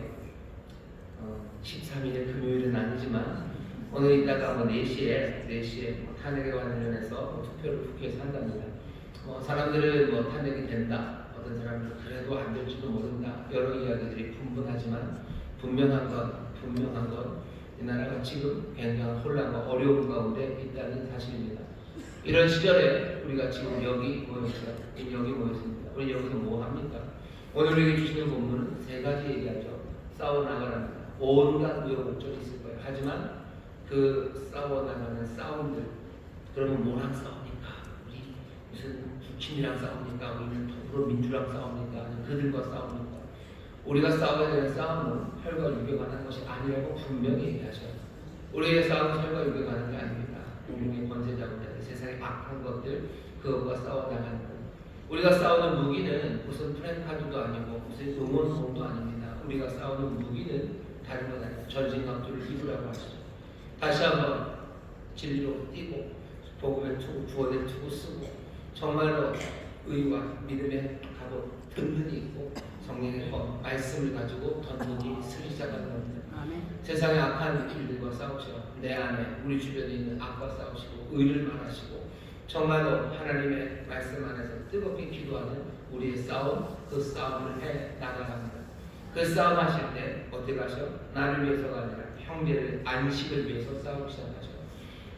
13일의 금요일은 아니지만 오늘 이따가 4시에 탄핵에 관련해서 투표를 국회에서 한답니다. 사람들은 탄핵이 된다. 어떤 사람들은 그래도 안 될지도 모른다. 여러 이야기들이 분분하지만 분명한 건 이 나라가 지금 굉장한 혼란과 어려움 가운데 있다는 사실입니다. 이런 시절에 우리가 지금 여기 모였습니다. 우리 여기서 뭐 합니까? 오늘 우리에게 주시는 본문은 3가지 얘기하죠. 싸워나가랍니다. 온갖 우여곡절이 있을 거예요. 하지만 그 싸워나가는 싸움들, 그러면 뭐랑 싸웁니까? 우리 무슨 북친이랑 싸웁니까? 우리는 더불어민주랑 싸웁니까? 아니면 그들과 싸웁니까? 우리가 싸워야 되는 싸움은 혈과 육에 관한 것이 아니라고 분명히 얘기하셔요. 우리의 싸움은 혈과 육에 관한 게 아닙니다. 공중의 권세자들, 세상의 악한 것들, 그것과 싸워나가는 것. 우리가 싸우는 무기는 무슨 프랭카드도 아니고 무슨 응원송도 아닙니다. 우리가 싸우는 무기는 다른 것 아니라 전신갑주를 입으라고 하시죠. 다시 한번 진리로 뛰고 복음의 투구, 구원의 투구 쓰고 정말로 의와 믿음의 갑옷 든든히 입고 성령의 말씀을 가지고 던전히 쓰기 시작하는 겁니다. 세상의 악한 일들과 싸우시고 내 안에 우리 주변에 있는 악과 싸우시고 의를 말하시고 정말로 하나님의 말씀 안에서 뜨겁게 기도하는 우리의 싸움, 그 싸움을 해 나가갑니다. 그 싸움 하실 때 어떻게 하셔? 나를 위해서가 아니라 형제를 안식을 위해서 싸우기 시작하셔.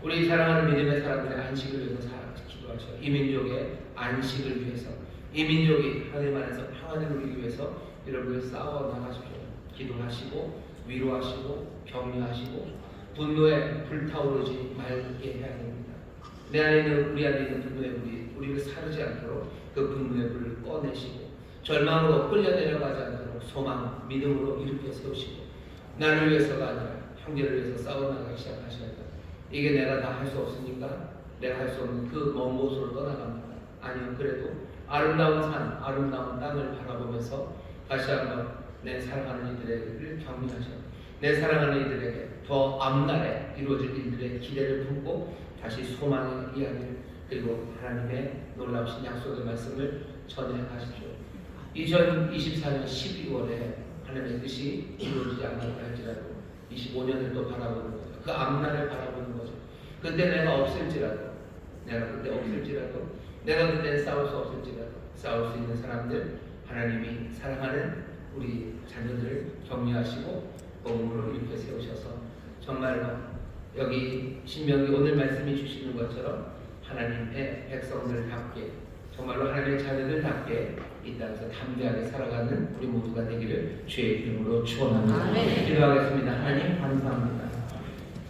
우리 사랑하는 믿음의 사람들의 안식을 위해서 기도하셔. 이 민족의 안식을 위해서, 이 민족이 하나님 안에서 평안을 누리기 위해서 여러분을 싸워 나가십시오. 기도하시고 위로하시고 격려하시고 분노에 불타오르지 말게 해야 됩니다. 내 안에 있는 우리 안에 있는 분노의 불이 우리를 사르지 않도록 그 분노의 불을 꺼내시고 절망으로 끌려 내려가지 않도록 소망, 믿음으로 일으켜 세우시고 나를 위해서가 아니라 형제를 위해서 싸워 나가기 시작하셔야 돼요. 이게 내가 다 할 수 없으니까 내가 할 수 없는 그 먼 곳으로 떠나갑니다. 아니요, 그래도 아름다운 산, 아름다운 땅을 바라보면서 다시 한번 내 사랑하는 이들을 격려하셔. 내 사랑하는 이들에게 더 앞날에 이루어질 일들의 기대를 품고 다시 소망의 이야기를 그리고 하나님의 놀라우신 약속의 말씀을 전해가십시오. 2024년 12월에 하나님의 뜻이 이루어지지 않았다 할지라도 25년을 또 바라보는 거죠. 그 앞날을 바라보는 거죠. 그때 내가 없을지라도 내가 그때 싸울 수 없을지라도 싸울 수 있는 사람들 하나님이 사랑하는 우리 자녀들을 격려하시고 복음으로 이렇게 세우셔서 정말로 여기 신명기 오늘 말씀이 주시는 것처럼 하나님의 백성들답게 정말로 하나님의 자녀들답게 이 땅에서 담대하게 살아가는 우리 모두가 되기를 주의 이름으로 축원합니다. 기도하겠습니다. 하나님 감사합니다.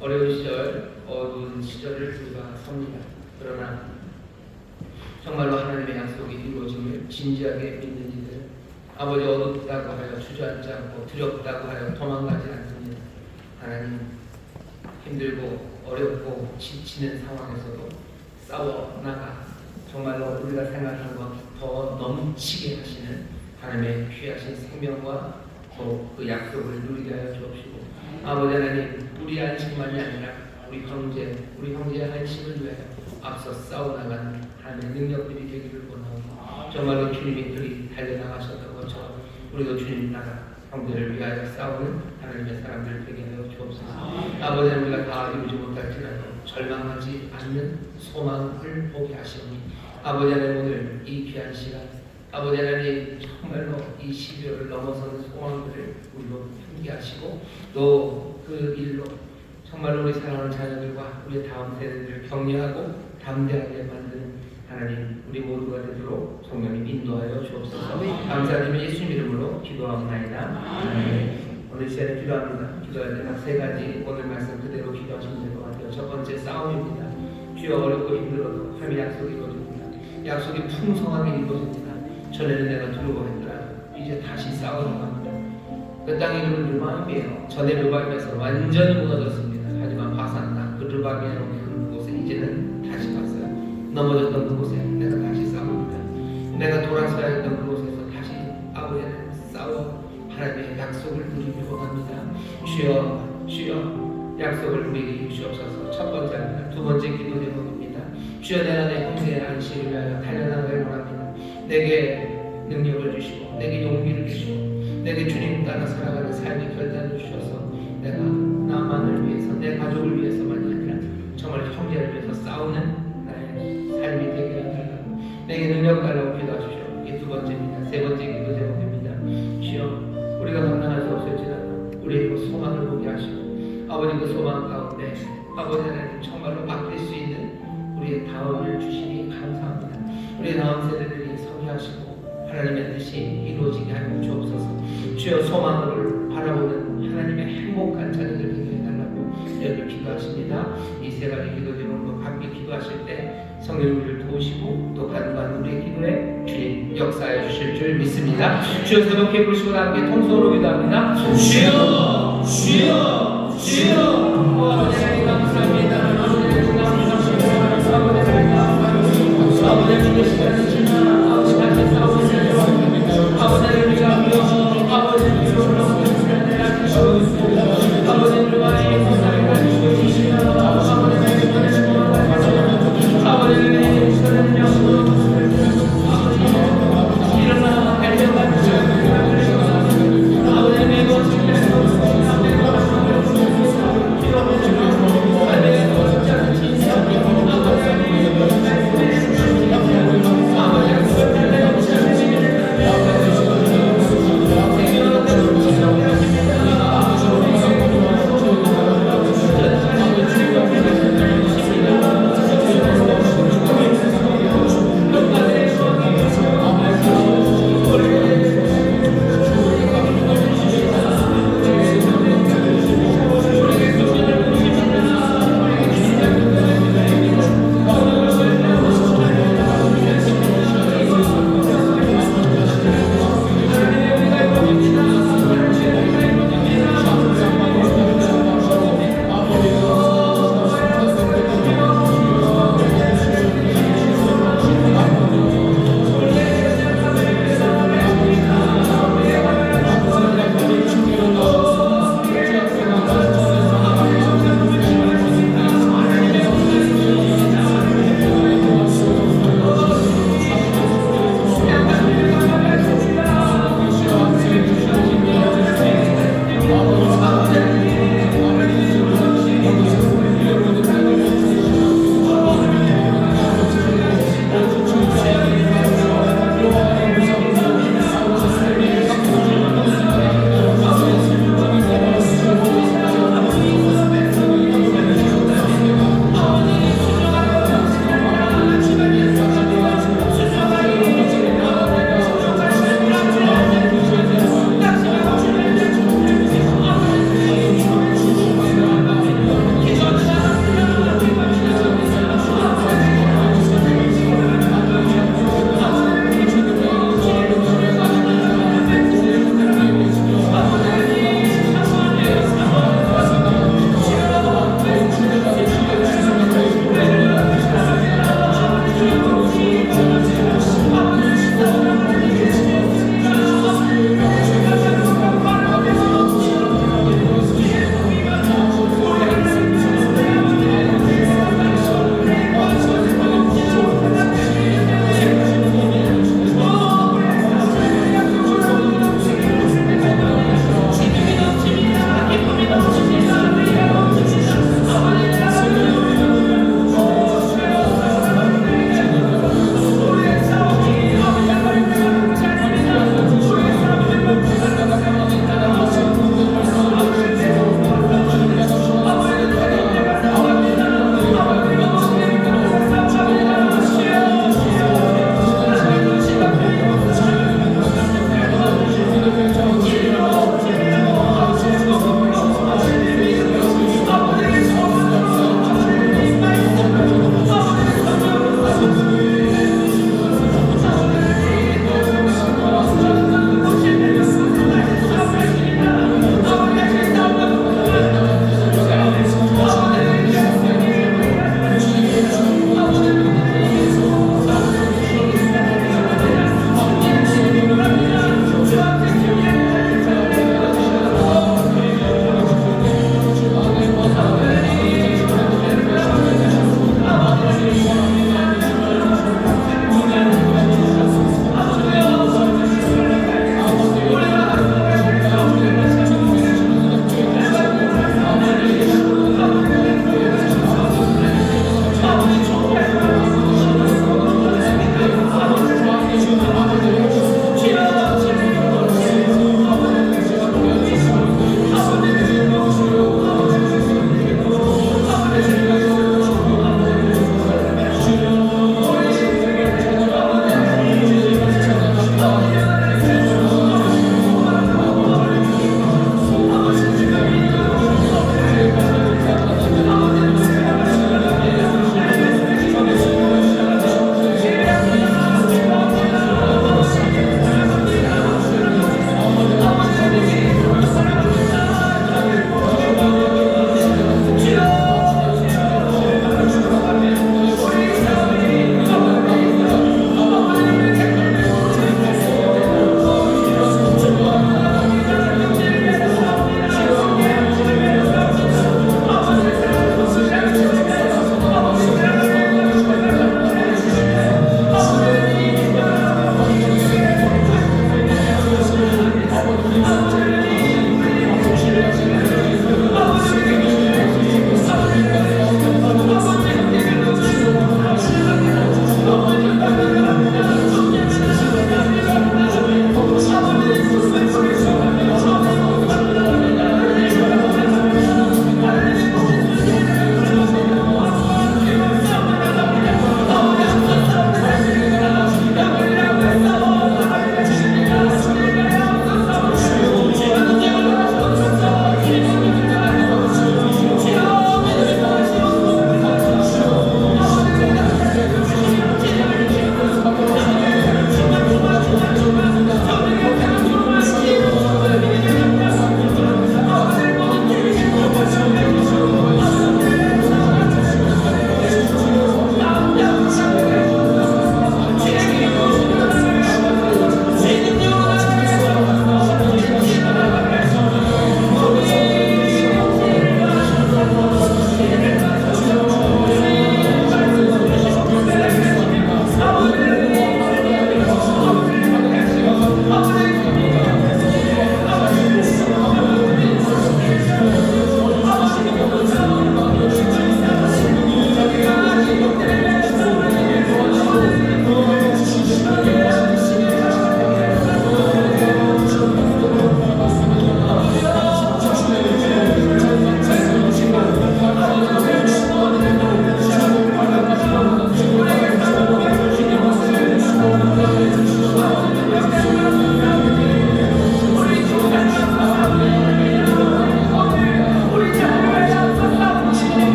어려운 시절, 어두운 시절을 우리가 섭니다. 그러나 정말로 하나님의 약속이 이루어짐을 진지하게 믿는 이들, 아버지 어둡다고 하여 주저앉지 않고 두렵다고 하여 도망가지 않습니다. 하나님 힘들고 어렵고 지치는 상황에서도 싸워나가 정말로 우리가 생각한 것 더 넘치게 하시는 하나님의 귀하신 생명과 또 그 약속을 누리게 하여 주옵시고, 아버지 하나님 우리 안식만이 아니라 우리 형제의 안식을 위하여 앞서 싸워나가는 하나님의 능력들이 되기를 원하고, 정말로 주님이 그리 달려나가셨던 것처럼 우리도 주님 나라 형제를 위하여 싸우는 하나님의 사람들 되게 하여 주옵소서. 아버지 하나님 우리가 다 이루지 못할지라도 절망하지 않는 소망을 보게 하시오니, 아버지 하나님 오늘 이 귀한 시간 아버지 하나님 정말로 이 12월을 넘어서는 소망들을 우리로 함께 하시고, 또 그 일로 정말로 우리 사랑하는 자녀들과 우리 다음 세대들을 격려하고 담대하게 만드는 하나님 우리 모두가 되도록 성령님 인도하여 주옵소서. 감사드리며 예수님 이름으로 기도하옵나이다. 오늘 시간에 기도합니다. 기도할 때 딱 세 가지 오늘 말씀 그대로 기도하시면 될 것 같아요. 첫 번째 싸움입니다. 주여 어렵고 힘들어도 하나님의 약속이 이루어집니다. 약속이 풍성하게 이루어집니다. 전에는 내가 두려워했더라 이제 다시 싸우러 갑니다. 그 땅의 이름은 르바임이에요. 전에 르바임에서 완전히 무너졌습니다. 하지만 바산나 그 르바임이라는 그곳에 이제는 다시 갔어요. 넘어졌던 그곳에 내가 다시 싸웁니다. 내가 돌아서야 했던 그곳에서 다시 아버지는 싸워 하나님의 약속을 누리기로 합니다. 주여 약속을 누리게 주옵소서. 첫 번째입니다. 두 번째 기도 제목입니다. 주여 내 안에 형제의 안식을 위하여 달려나가기를 원합니다. 내게 능력을 주시고 내게 용기를 주시고 내게 주님 따라 살아가는 삶의 결단을 주셔서 내가 나만을 위해서 내 가족을 위해서만이 아니라 정말 형제를 위해서 싸우는 나의 삶이 되게 해달라고, 내게 능력 달라고 기도하십시오. 이게 두 번째입니다. 세 번째 기도 제목입니다. 주여 우리가 감당할 수 없을지라도 우리의 그 소망을 보게 하시고, 아버지 그 소망 가운데 아버지 하나님 정말로 맡길 수 있는 우리의 다음을 주시니 감사합니다. 우리의 다음 세대들이 서게 하시고 하나님의 뜻이 이루어지게 하여 주옵소서. 주여 소망을 바라보는 하나님의 행복한 자녀들 되게 해달라고 여러분 기도하십니다. 이 세 가지 기도 제목으로 함께 기도하실 때 성령님 우리를 도우시고 또 간구한 우리의 기도에 주님 역사해 주실 줄 믿습니다. 주여 새롭게 부르시고 함께 통성으로 기도합니다. 주여 주여 주여. 아버지 하나님 감사합니다. 아버지 하나님 감사합니다. 아버지 하나님 감사합니다. 아버지 하나님 시간을 아버지 하나님 싸우세요. 아버지 하나님 우리가 아버지 하나님 아버지를 많이 감사합니다. 아버지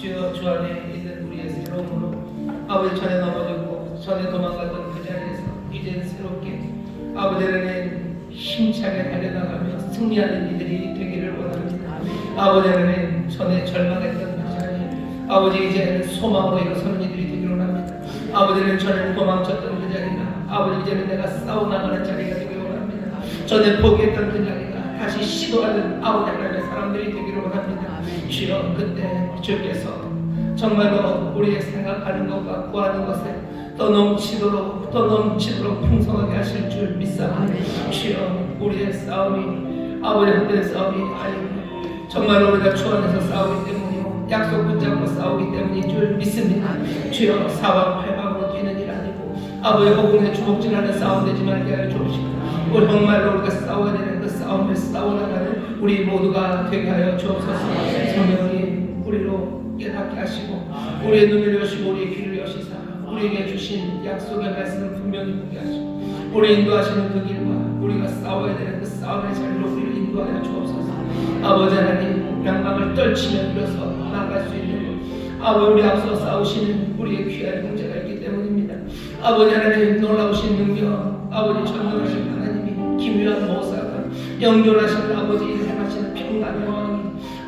주여 주 안에 있는 우리의 새로움으로 아버지 전에 넘어졌고 전에 도망갔던 그 자리에서 이제는 새롭게 아버지는 힘차게 달려나가며 승리하는 이들이 되기를 원합니다. 아버지는 전에 절망했던 그 자리에 아버지 이제는 소망으로 일어서는 이들이 되기를 원합니다. 아버지는 전에 도망쳤던 그 자리가 아버지 이제는 내가 싸워나가는 자리가 되기를 원합니다. 전에 포기했던 그 자리가 다시 시도하는 아버지 하나님의 사람들이 되기를 원합니다. 주여 그때 주께서 정말로 우리의 생각하는 것과 구하는 것에 더 넘치도록 풍성하게 하실 줄 믿사옵니다. 주여 우리의 싸움이 아버지의 헛된 싸움이 아닙니다. 정말로 우리가 주 안에서 싸우기 때문이요 약속 붙잡고 싸우기 때문인 줄 믿습니다. 주여 사방팔방으로 뛰는 일 아니고 아버지 허공에 주먹질하는 싸움 되지 말게 하여 주옵시고 우리 정말로 우리가 싸워야 되는 그 싸움을 싸워나가는 우리 모두가 되게 하여 주옵소서. 성령이 우리로 깨닫게 하시고 우리의 눈을 여시고 우리의 귀를 여시사 우리에게 주신 약속의 말씀을 분명히 보게 하시고 우리 인도하시는 그 길과 우리가 싸워야 되는 그 싸움의 자리로 우리를 인도하여 주옵소서. 아버지 하나님 명망을 떨치며 일어서 나아갈 수 있는 아버지 우리 앞서 싸우시는 우리의 귀한 형제가 있기 때문입니다. 아버지 하나님 놀라우신 능력 아버지 전능하신 하나님이 기묘한 모사가 영존하신 아버지 인생하시는 평강의 왕이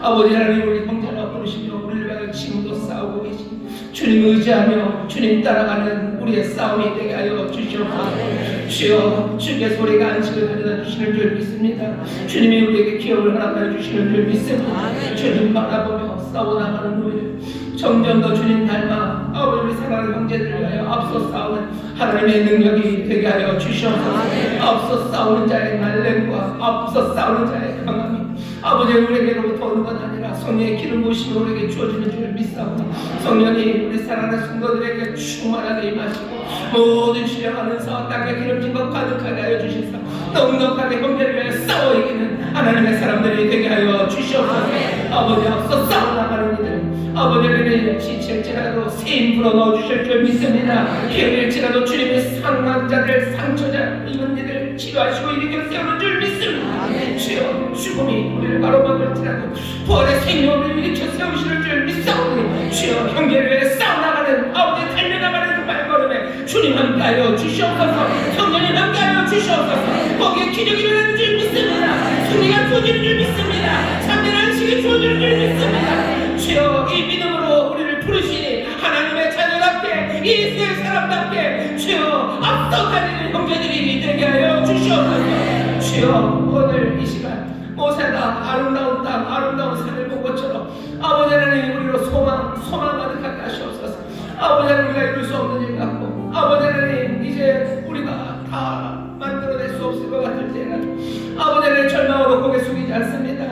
아버지 하나님 우리 형제라 부르시며 우리를 위하여 지금도 싸우고 계신 주님 의지하며 주님 따라가는 우리의 싸움이 되게 하여 주시옵소서. 주여 주의 소리가 안식을 가져다 주시는 줄 믿습니다. 주님이 우리에게 기업을 허락하여 주시는 줄 믿습니다. 주님 바라보며 싸워나가는 우리 점점 더 주님 닮아 아버지 우리 사랑하는 형제들을 위하여 앞서 싸우는 하나님의 능력이 되게 하여 주시옵소서. 앞서 싸우는 자의 날렘과 앞서 싸우는 자의 강함이 아버지 우리에게로부터 오는 건 아니라 성령의 기름 부으심이 우리에게 주어지는 줄 믿사오니 성령이 우리 사랑하는 성도들에게 충만하게 임하시고 모든 신령하는 사와 땅에 기름진 것 가득하게 하여 주시사 넉넉하게 형제를 위해 싸워 이기는 하나님의 사람들이 되게 하여 주시옵소서. 아버지 앞서 싸워나가는 이들 아버지를 지칠지라도 세임 불어넣어 주실 줄 믿습니다. 기억일지라도 주님의 상망자들 상처자 이런 이들 치료하시고 일으켜 세우는 줄 믿습니다. 주여 죽음이 우리를 가로막을지라도 부활의 생명을 일으켜 세우시는 줄 믿사오니 주여 형제를 위해 싸워나가는 아버지 달려나가는 그 발걸음에 주님 함께하여 주시옵소서. 성령님 함께하여 주시옵소서. 거기에 기적이 일어나는 줄 믿습니다. 승리가 주어지는 줄 믿습니다. 참된 안식이 주어지는 줄 믿습니다. 주여 이 믿음으로 우리를 부르시니 하나님의 자녀답게 이 세 사람답게 주여 앞서 다니는 형제들이 되게 하여 주시옵소서. 주여 오늘 이 시간 모세가 아름다운 땅 아름다운 산을 본 것처럼 아버지 하나님 우리로 소망 가득하게 하시옵소서. 아버지 하나님 우리가 이룰 수 없는 일 같고 아버지 하나님 이제 우리가 다 만들어낼 수 없을 것 같을 때는 아버지 하나님 절망으로 고개 숙이지 않습니다.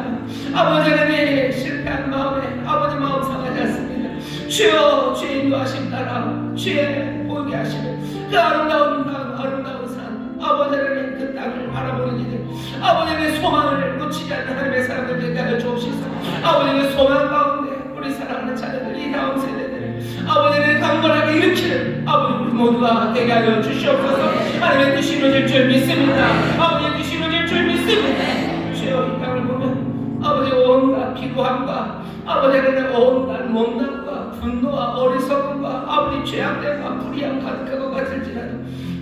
아버지 하나님 실패한 마음에 아버지 마음 상하지 않습니다. 주여 주의 인도하심 따라 주의 보게 하시는 그 아름다운 땅 아름다운 산 아버지 하나님 그 땅을 바라보는 이들 아버지 하나님 소망을 놓치지 않는 하나님의 사람들 되게 하여 주옵시서. 아버지 하나님 소망 가운데 우리 사랑하는 자녀들 이 다음 세대들 아버지 하나님 강건하게 일으키는 아버지 우리 모두가 되게 하여 주시옵소서. 하나님의 뜻이 이루어질 줄 믿습니다. 아버지의 뜻이 이루어질 줄 믿습니다. 주여 이 땅을 보면 아버지 온갖 기구함과 아버지 하나님 온갖 못남과 분노와 어리석음과 아버지 죄악됨과 불의함 가득한 것 같을지라도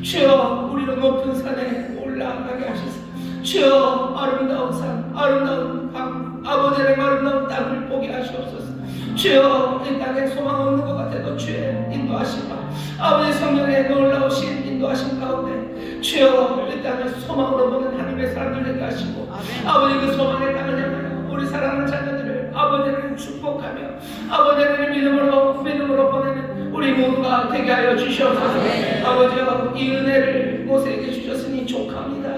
주여 우리로 높은 산에 올라가게 하시소. 주여 아름다운 산 아름다운 강 아버지 하나님 아름다운 땅을 보게 하시옵소서. 주여 이 땅에 소망 없는 것 같아도 주의 인도하심과 아버지 성령의 놀라우신 인도하심 가운데 주여 이 땅을 소망으로 보는 하나님의 사람들 되게 하시고 아버지 그 소망의 땅을 향하여 우리 사랑하는 자녀들을 아버지를 축복하며 아버지를 믿음으로 보내는 우리 모두가 되게 하여 주시옵소서. 아버지여 이 은혜를 모세에게 주셨으니 족합니다.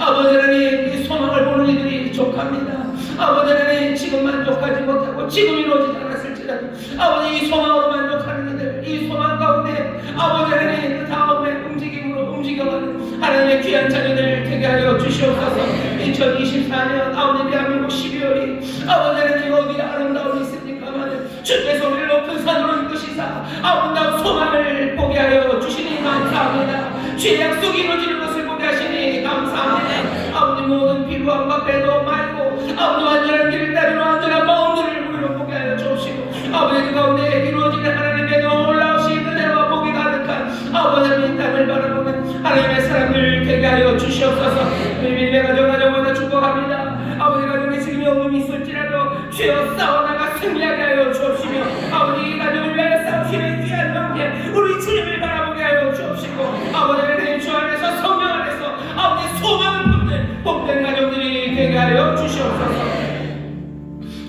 아버지는 이 소망을 보는 이들이 족합니다. 아버지는 지금 만족하지 못하고 지금 이루어지지 않았을지라도 아버지 이 소망으로 만족하는 이들 이 소망 가운데 아버지는 그 다음에 움직임으로 움직여가는 하나님의 귀한 자녀들 되게 하여 주시옵소서. 2024년 아버지 대한민국 12월이 아버지는 어디에 아름다움이 있습니까만 주께서 우리를 높은 산으로 이끄시사 아름다운 소망을 보게 하여 주시니 감사합니다. 주의 약속이 이루어지는 것을 보게 하시니 감사합니다. 아버지 모든 필요함과 배도 말고 아버지 완전한 길을 따르는 완전한 마음들을 우리로 보게 하여 주시고 아버지 그 가운데 이루어지는 하나님의 놀라우신 은혜와 복이 가득한 아버지의 땅을 바라보는 하나님의 사람들 되게 하여 주시옵소서. 매일매일 가정마다 축복합니다. 아버지 가정에 지금이 어둠이 있을지라도 주여 싸워나가 승리하게 하여 주옵시며 아버지 이 가정을 위하여 싸우시는 귀한 형제 우리 주님을 바라보게 하여 주옵시고 아버지의 내 주 안에서 성령 안에서 아버지 소망을 품는 복된 가정들이 되게 하여 주시옵소서.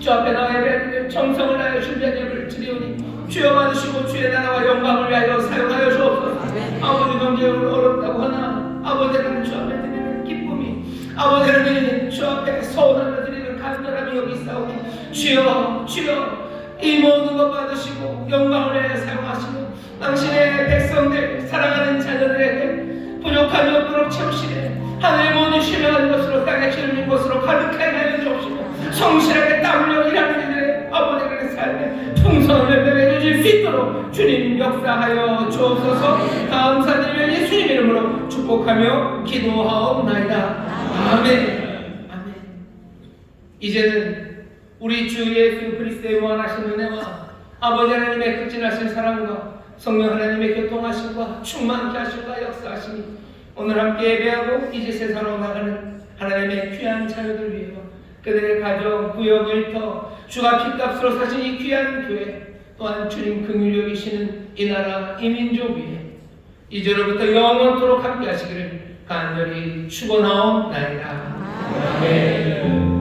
주 앞에 나와 예배하는 정성을 다하여 준비한 예배를 드리오니 주여 받으시고 주의 나라와 영광을 위하여 사용하여 주옵소서. 아버지 경제적으로 어렵다고 하나 아버지는 주 앞에 드리는 기쁨이 아버지는 주 앞에 서운함을 드리는 간절함이 여기 있사오니 주여 이 모든 것 받으시고 영광을 위하여 사용하시고 당신의 백성들 사랑하는 자녀들에게 부족함이 없도록 채우시되 하늘의 모든 신령한 것으로 땅에 기름진 것으로 가득하게 하여 주옵시고 성실하게 땀 흘려 일하는 이들의 아버지의 삶에 풍성을 매매 주실 수 있도록 주님 역사하여 주옵소서. 감사드리며 예수님 이름으로 축복하며 기도하옵나이다. 아멘. 이제는 우리 주 예수 그리스도의 무한하신 은혜와 아버지 하나님의 극진하신 사랑과 성령 하나님의 교통하심과 충만케 하심과 역사하심이 오늘 함께 예배하고 이제 세상으로 나가는 하나님의 귀한 자녀들 위해서 그들의 가정, 구역, 일터 주가 핏값으로 사신 이 귀한 교회 또한 주님 긍휼히 여기시는 이 나라 이 민족 위에 이제로부터 영원토록 함께 하시기를 간절히 축원하옵나이다. 아멘.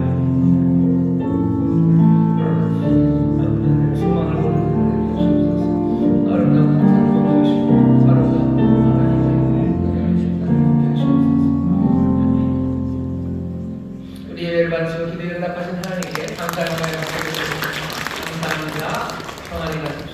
우리 예배를 받으시고 기도에 응답하신 하나님께 감사의 말을 드리겠습니다. 감사합니다. 평안히 가십시오.